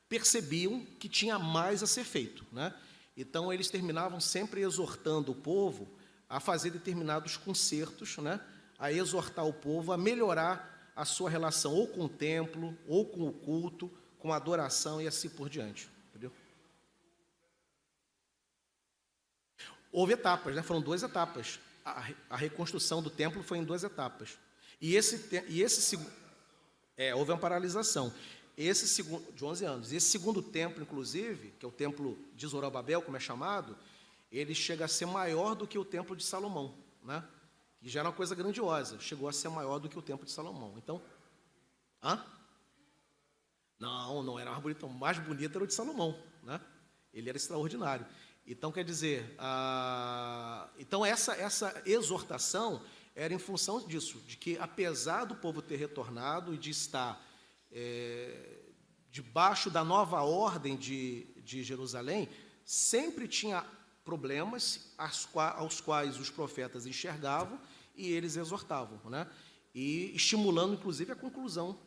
percebiam que tinha mais a ser feito, né? Então, eles terminavam sempre exortando o povo a fazer determinados concertos, né? A exortar o povo a melhorar a sua relação ou com o templo, ou com o culto, com a adoração e assim por diante. Entendeu? Houve etapas, né? Foram 2 etapas. A reconstrução do templo foi em 2 etapas. Houve uma paralisação. Esse segundo, de 11 anos. Esse segundo templo, inclusive, que é o templo de Zorobabel, como é chamado, ele chega a ser maior do que o templo de Salomão, né? Que já era uma coisa grandiosa, chegou a ser maior do que o templo de Salomão. Então, não era mais bonito, o mais bonito era o de Salomão, né? Ele era extraordinário. Então, quer dizer, então essa exortação era em função disso, de que apesar do povo ter retornado e de estar debaixo da nova ordem de Jerusalém, sempre tinha problemas aos quais os profetas enxergavam e eles exortavam, né? E estimulando, inclusive, a conclusão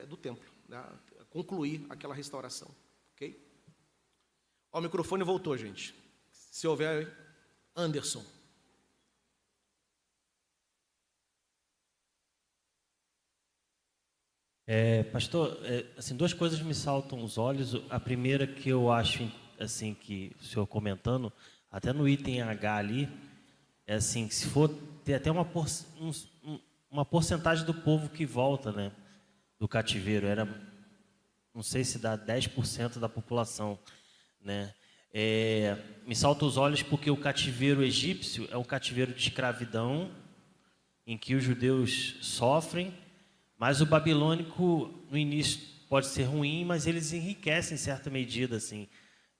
do templo, né? A concluir aquela restauração. Ok? O microfone voltou, gente. Se houver, Anderson. Pastor, assim, 2 coisas me saltam aos olhos. A primeira que eu acho, assim, que o senhor comentando, até no item H ali, é assim, se for ter até uma porcentagem do povo que volta, né, do cativeiro, não sei se dá 10% da população, né? Me salta aos olhos porque o cativeiro egípcio é um cativeiro de escravidão, em que os judeus sofrem. Mas o babilônico, no início, pode ser ruim, mas eles enriquecem em certa medida, assim.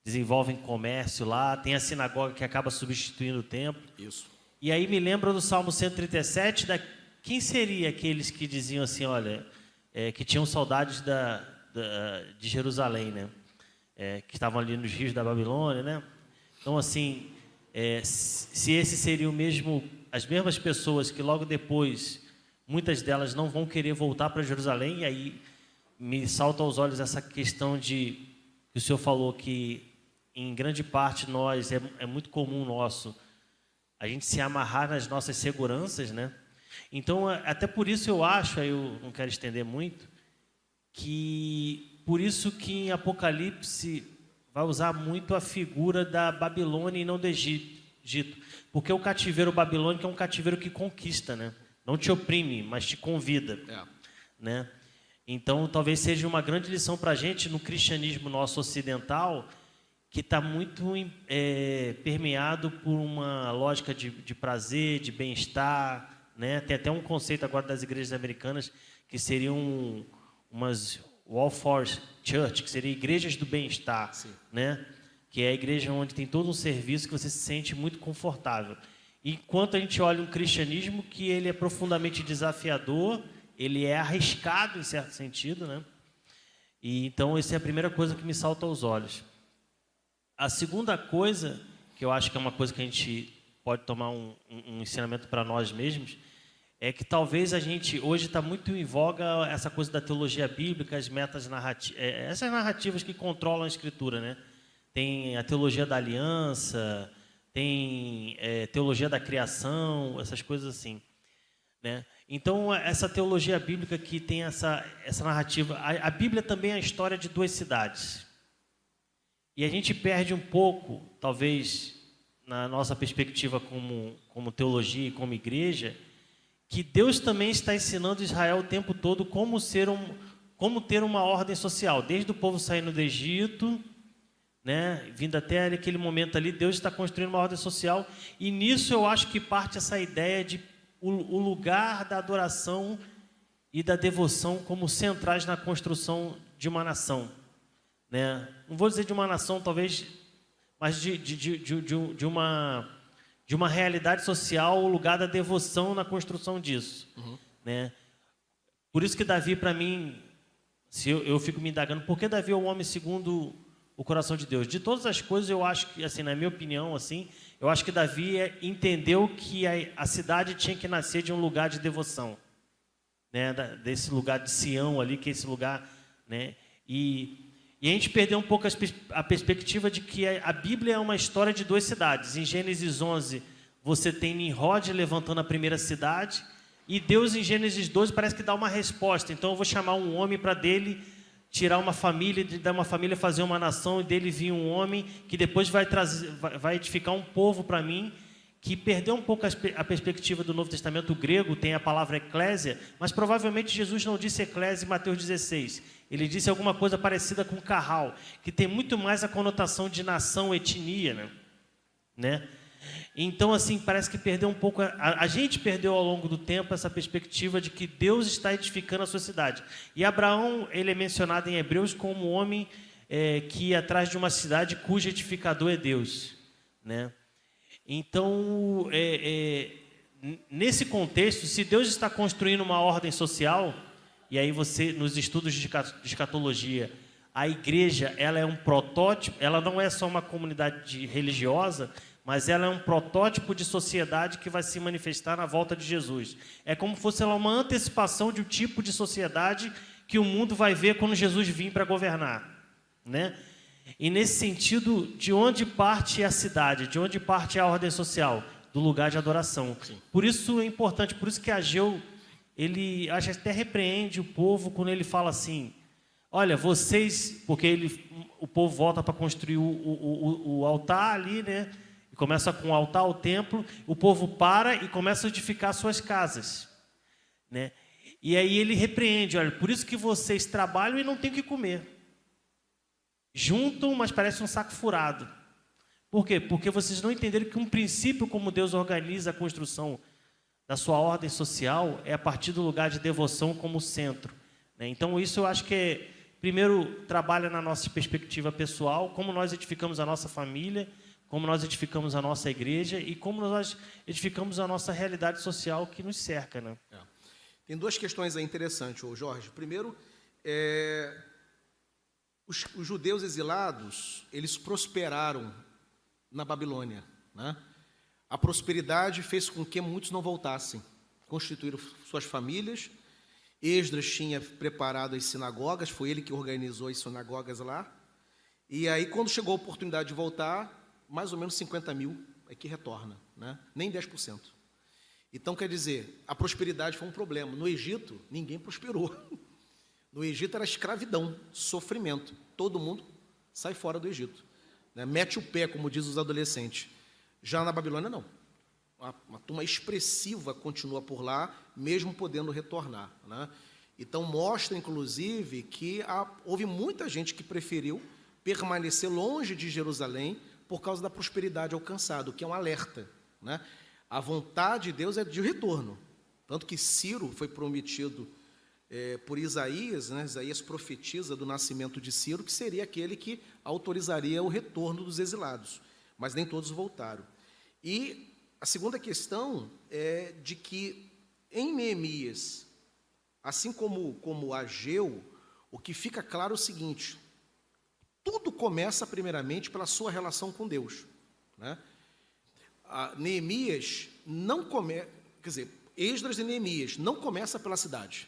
Desenvolvem comércio lá, tem a sinagoga que acaba substituindo o templo. Isso. E aí me lembra do Salmo 137, quem seria aqueles que diziam assim, olha, que tinham saudades de Jerusalém, né? Que estavam ali nos rios da Babilônia, né? Então, assim, se esse seria as mesmas pessoas que logo depois... Muitas delas não vão querer voltar para Jerusalém, e aí me salta aos olhos essa questão que o senhor falou que, em grande parte, é muito comum a gente se amarrar nas nossas seguranças, né? Então, até por isso eu acho, aí eu não quero estender muito, por isso que em Apocalipse vai usar muito a figura da Babilônia e não do Egito, porque o cativeiro babilônico é um cativeiro que conquista, né? Não te oprime, mas te convida, né? Então, talvez seja uma grande lição para a gente no cristianismo nosso ocidental, que está muito permeado por uma lógica de prazer, de bem-estar, né? Tem até um conceito agora das igrejas americanas que seriam umas welfare church, que seriam igrejas do bem-estar, né? que é a igreja onde tem todo um serviço que você se sente muito confortável. Enquanto a gente olha um cristianismo que ele é profundamente desafiador, ele é arriscado em certo sentido, né? E então essa é a primeira coisa que me salta aos olhos. A segunda coisa, que eu acho que é uma coisa que a gente pode tomar um ensinamento para nós mesmos, é que talvez a gente, hoje está muito em voga essa coisa da teologia bíblica, as metas narrativas, essas narrativas que controlam a Escritura, né? Tem a teologia da aliança, tem teologia da criação, essas coisas assim, né? Então, essa teologia bíblica que tem essa narrativa, a Bíblia também é a história de duas cidades. E a gente perde um pouco, talvez, na nossa perspectiva como teologia e como igreja, que Deus também está ensinando Israel o tempo todo como ter uma ordem social. Desde o povo saindo do Egito, né, vindo até aquele momento ali, Deus está construindo uma ordem social. E nisso eu acho que parte essa ideia de o lugar da adoração e da devoção como centrais na construção de uma nação, né? Não vou dizer de uma nação, talvez, mas de uma realidade social, o lugar da devoção na construção disso, né? Por isso que Davi, para mim, se eu fico me indagando, por que Davi é o homem segundo o coração de Deus? De todas as coisas, eu acho que, assim, na minha opinião, assim, eu acho que Davi entendeu que a cidade tinha que nascer de um lugar de devoção, né? Desse lugar de Sião ali, que é esse lugar, né? E a gente perdeu um pouco a perspectiva de que a Bíblia é uma história de duas cidades. Em Gênesis 11, você tem Nimrod levantando a primeira cidade, e Deus, em Gênesis 12, parece que dá uma resposta. Então, eu vou chamar um homem para dele tirar uma família, de dar uma família fazer uma nação, e dele vir um homem que depois vai edificar um povo para mim, que perdeu um pouco a perspectiva do Novo Testamento grego. Tem a palavra eclésia, mas provavelmente Jesus não disse eclésia em Mateus 16. Ele disse alguma coisa parecida com carral, que tem muito mais a conotação de nação, etnia, né? Então, assim, parece que perdeu um pouco, a gente perdeu ao longo do tempo essa perspectiva de que Deus está edificando a sua cidade. E Abraão, ele é mencionado em Hebreus como um homem que ia atrás de uma cidade cujo edificador é Deus, né? Então, nesse contexto, se Deus está construindo uma ordem social, e aí você, nos estudos de escatologia, a igreja, ela é um protótipo, ela não é só uma comunidade religiosa, mas ela é um protótipo de sociedade que vai se manifestar na volta de Jesus. É como se fosse uma antecipação de um tipo de sociedade que o mundo vai ver quando Jesus vir para governar, né? E nesse sentido, de onde parte a cidade, de onde parte a ordem social? Do lugar de adoração. Sim. Por isso é importante, por isso que Ageu, ele acho que até repreende o povo quando ele fala assim, olha, vocês, porque o povo volta para construir o altar ali, né? E começa com o altar, o templo, o povo para e começa a edificar suas casas, né? E aí ele repreende, olha, por isso que vocês trabalham e não têm o que comer. Juntam, mas parece um saco furado. Por quê? Porque vocês não entenderam que um princípio como Deus organiza a construção da sua ordem social é a partir do lugar de devoção como centro, né? Então isso eu acho que primeiro trabalha na nossa perspectiva pessoal, como nós edificamos a nossa família, como nós edificamos a nossa igreja e como nós edificamos a nossa realidade social que nos cerca, né? Tem duas questões aí interessantes, Jorge. Primeiro, os judeus exilados, eles prosperaram na Babilônia, né? A prosperidade fez com que muitos não voltassem, constituíram suas famílias. Esdras tinha preparado as sinagogas, foi ele que organizou as sinagogas lá. E aí, quando chegou a oportunidade de voltar, mais ou menos 50 mil é que retorna, né? Nem 10%. Então, quer dizer, a prosperidade foi um problema. No Egito, ninguém prosperou. No Egito era escravidão, sofrimento. Todo mundo sai fora do Egito, né? Mete o pé, como diz os adolescentes. Já na Babilônia, não. Uma turma expressiva continua por lá, mesmo podendo retornar, né? Então, mostra, inclusive, que houve muita gente que preferiu permanecer longe de Jerusalém por causa da prosperidade alcançada, o que é um alerta, né? A vontade de Deus é de retorno. Tanto que Ciro foi prometido por Isaías, né? Isaías profetiza do nascimento de Ciro, que seria aquele que autorizaria o retorno dos exilados, mas nem todos voltaram. E a segunda questão é de que em Neemias, assim como Ageu, o que fica claro é o seguinte: tudo começa primeiramente pela sua relação com Deus, né? Neemias não começa, quer dizer, Esdras e Neemias não começa pela cidade,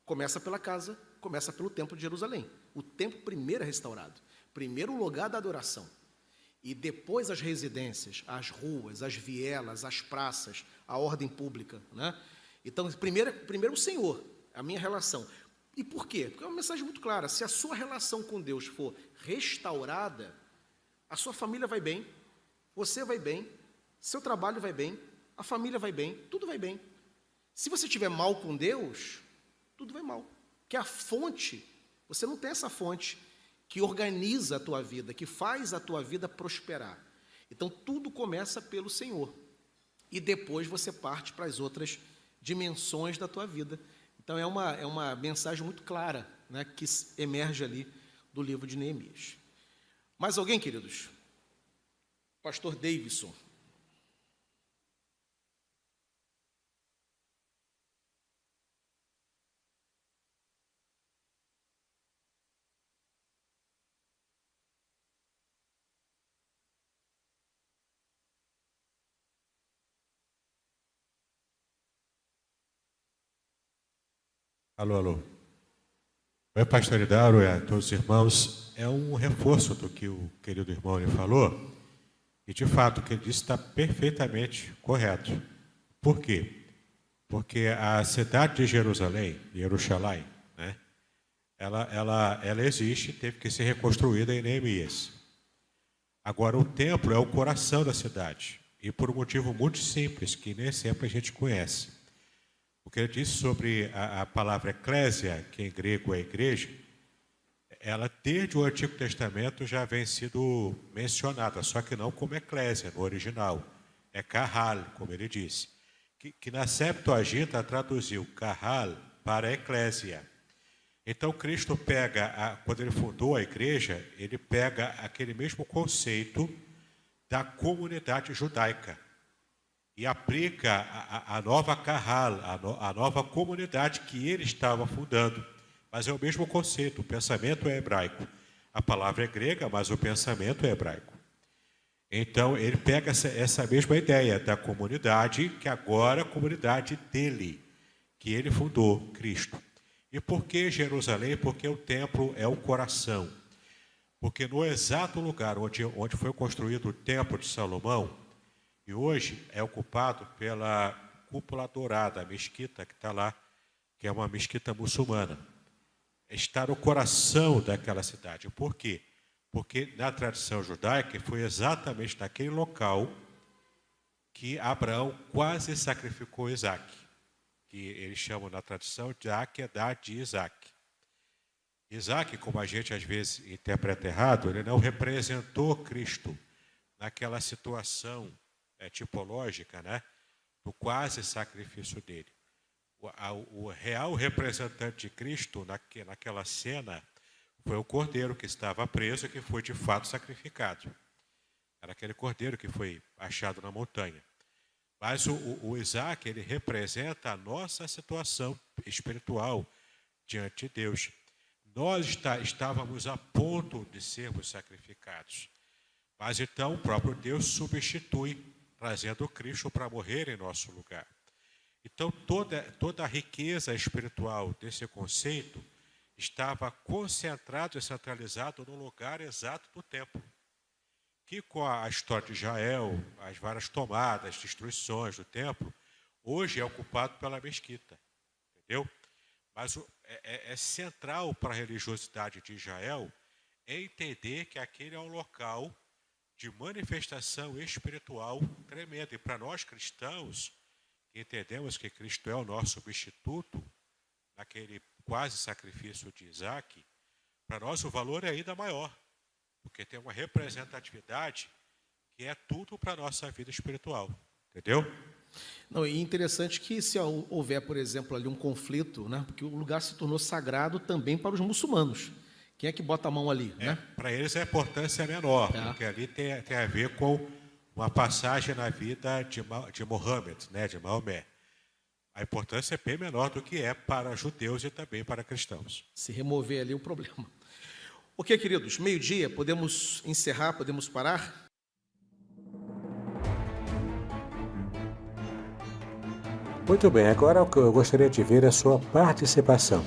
começa pela casa, começa pelo templo de Jerusalém. O templo primeiro é restaurado, primeiro o lugar da adoração, e depois as residências, as ruas, as vielas, as praças, a ordem pública, né? Então, primeiro o Senhor, a minha relação. E por quê? Porque é uma mensagem muito clara: se a sua relação com Deus for restaurada, a sua família vai bem, você vai bem, seu trabalho vai bem, a família vai bem, tudo vai bem. Se você estiver mal com Deus, tudo vai mal. Que a fonte, você não tem essa fonte que organiza a tua vida, que faz a tua vida prosperar. Então, tudo começa pelo Senhor. E depois você parte para as outras dimensões da tua vida. Então, é uma mensagem muito clara, né, que emerge ali do livro de Neemias. Mais alguém, queridos? Pastor Davidson. Alô, alô. Oi, pastor Idauro, a todos os irmãos. É um reforço do que o querido irmão lhe falou, e de fato o que ele disse está perfeitamente correto. Por quê? Porque a cidade de Jerusalém, né, ela existe, teve que ser reconstruída em Neemias. Agora, o templo é o coração da cidade, e por um motivo muito simples, que nem sempre a gente conhece. O que ele disse sobre a palavra eclésia, que em grego é igreja, ela desde o Antigo Testamento já vem sido mencionada, só que não como eclésia no original. É kahal, como ele disse. Que na Septuaginta traduziu kahal para eclésia. Então Cristo pega, quando ele fundou a igreja, ele pega aquele mesmo conceito da comunidade judaica e aplica a nova kahal, a nova comunidade que ele estava fundando. Mas é o mesmo conceito, o pensamento é hebraico. A palavra é grega, mas o pensamento é hebraico. Então, ele pega essa mesma ideia da comunidade, que agora é a comunidade dele, que ele fundou, Cristo. E por que Jerusalém? Porque o templo é o coração. Porque no exato lugar onde foi construído o templo de Salomão, e hoje é ocupado pela cúpula dourada, a mesquita que está lá, que é uma mesquita muçulmana. Está no coração daquela cidade. Por quê? Porque na tradição judaica foi exatamente naquele local que Abraão quase sacrificou Isaac, que eles chamam na tradição de Akedah de Isaac. Isaac, como a gente às vezes interpreta errado, ele não representou Cristo naquela situação tipológica, né, do quase sacrifício dele. O real representante de Cristo naquela cena foi o cordeiro que estava preso e que foi de fato sacrificado. Era aquele cordeiro que foi achado na montanha. Mas o Isaac, ele representa a nossa situação espiritual diante de Deus. Nós estávamos a ponto de sermos sacrificados. Mas então o próprio Deus substitui, trazendo Cristo para morrer em nosso lugar. Então toda a riqueza espiritual desse conceito estava concentrado e centralizado no lugar exato do templo, que com a história de Israel, as várias tomadas, destruições do templo, hoje é ocupado pela mesquita, entendeu? Mas é central para a religiosidade de Israel entender que aquele é um local de manifestação espiritual tremenda. E para nós cristãos, que entendemos que Cristo é o nosso substituto, naquele quase sacrifício de Isaac, para nós o valor é ainda maior, porque tem uma representatividade que é tudo para a nossa vida espiritual, entendeu? Não, e interessante que se houver, por exemplo, ali um conflito, né, porque o lugar se tornou sagrado também para os muçulmanos. Quem é que bota a mão ali? Né? Para eles a importância é menor, É. porque ali tem a ver com uma passagem na vida de Muhammad, né, de Maomé. A importância é bem menor do que é para judeus e também para cristãos. Se remover ali o problema. Ok, queridos, meio-dia, podemos encerrar, podemos parar? Muito bem, agora o que eu gostaria de ver é a sua participação.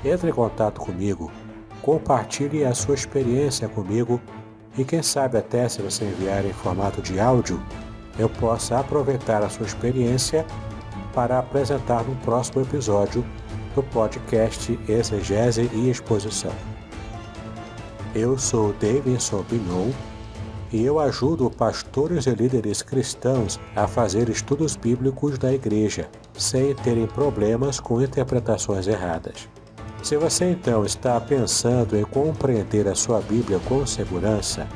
Entre em contato comigo, compartilhe a sua experiência comigo e quem sabe até se você enviar em formato de áudio, eu possa aproveitar a sua experiência para apresentar no próximo episódio do podcast Exegese e Exposição. Eu sou Davidson Bignon e eu ajudo pastores e líderes cristãos a fazer estudos bíblicos da igreja, sem terem problemas com interpretações erradas. Se você então está pensando em compreender a sua Bíblia com segurança,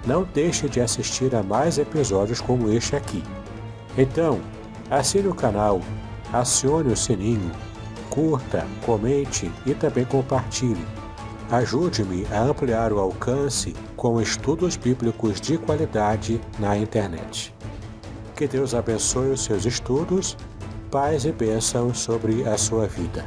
não deixe de assistir a mais episódios como este aqui. Então, assine o canal, acione o sininho, curta, comente e também compartilhe. Ajude-me a ampliar o alcance com estudos bíblicos de qualidade na internet. Que Deus abençoe os seus estudos, paz e bênçãos sobre a sua vida.